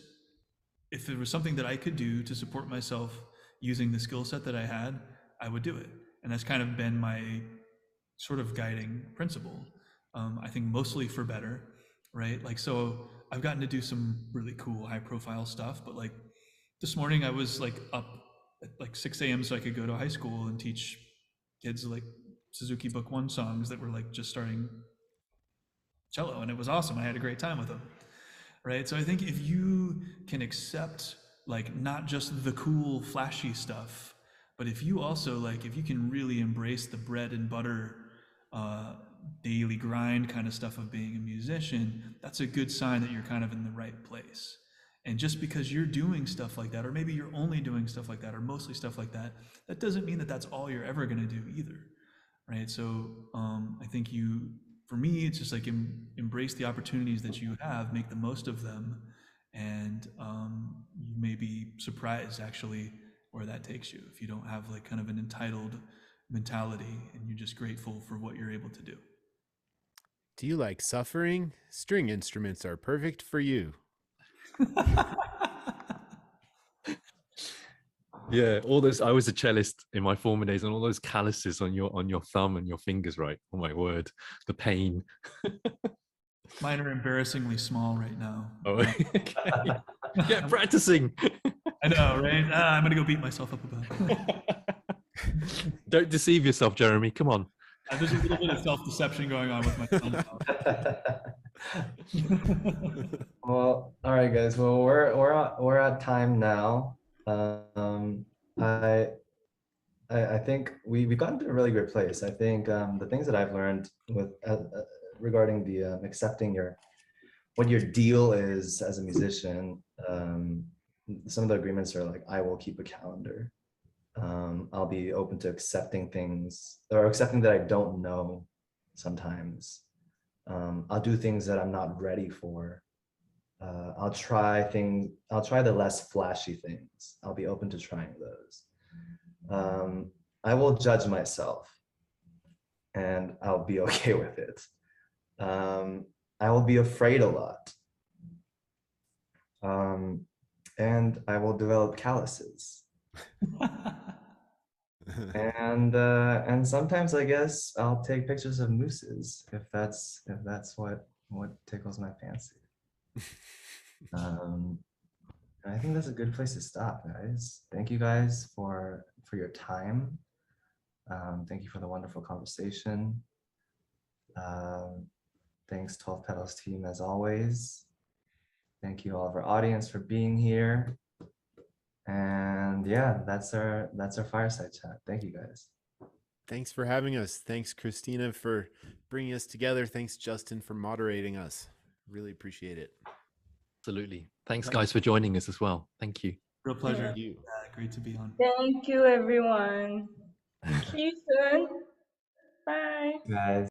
if there was something that I could do to support myself using the skill set that I had, I would do it. And that's kind of been my sort of guiding principle. I think mostly for better, right? So I've gotten to do some really cool high profile stuff, but this morning I was up at 6 a.m. so I could go to high school and teach kids Suzuki Book 1 songs that were just starting cello, and it was awesome. I had a great time with them. Right. So I think if you can accept not just the cool, flashy stuff, but if you also if you can really embrace the bread and butter, daily grind kind of stuff of being a musician, that's a good sign that you're kind of in the right place. And just because you're doing stuff like that, or maybe you're only doing stuff like that, or mostly stuff like that, that doesn't mean that that's all you're ever going to do either. Right. So I think for me, it's just embrace the opportunities that you have, make the most of them, and you may be surprised actually where that takes you if you don't have kind of an entitled mentality and you're just grateful for what you're able to do. Do you like suffering? String instruments are perfect for you. Yeah, all those. I was a cellist in my former days, and all those calluses on your thumb and your fingers, right? Oh my word, the pain. Mine are embarrassingly small right now. Oh, okay. Get practicing. I know, right? I'm gonna go beat myself up about it. Don't deceive yourself, Jeremy. Come on. There's a little bit of self-deception going on with my thumb. Well, all right, guys. Well, we're at time now. I think we've gotten to a really good place. I think the things that I've learned with regarding the accepting what your deal is as a musician. Some of the agreements are I will keep a calendar. I'll be open to accepting things, or accepting that I don't know sometimes. I'll do things that I'm not ready for. I'll try the less flashy things. I'll be open to trying those. I will judge myself. and I'll be okay with it. I will be afraid a lot. And I will develop calluses. And sometimes I guess I'll take pictures of mooses if that's what tickles my fancy. I think that's a good place to stop, guys. Thank you guys for your time. Thank you for the wonderful conversation. Thanks 12 Petals team as always. Thank you all of our audience for being here. And yeah, that's our fireside chat. Thank you guys. Thanks for having us. Thanks, Christina, for bringing us together. Thanks, Justin, for moderating us. Really appreciate it. Absolutely. Thanks, guys, for joining us as well. Thank you. Real pleasure. Thank you. Great to be on. Thank you, everyone. See you soon. Bye. Guys.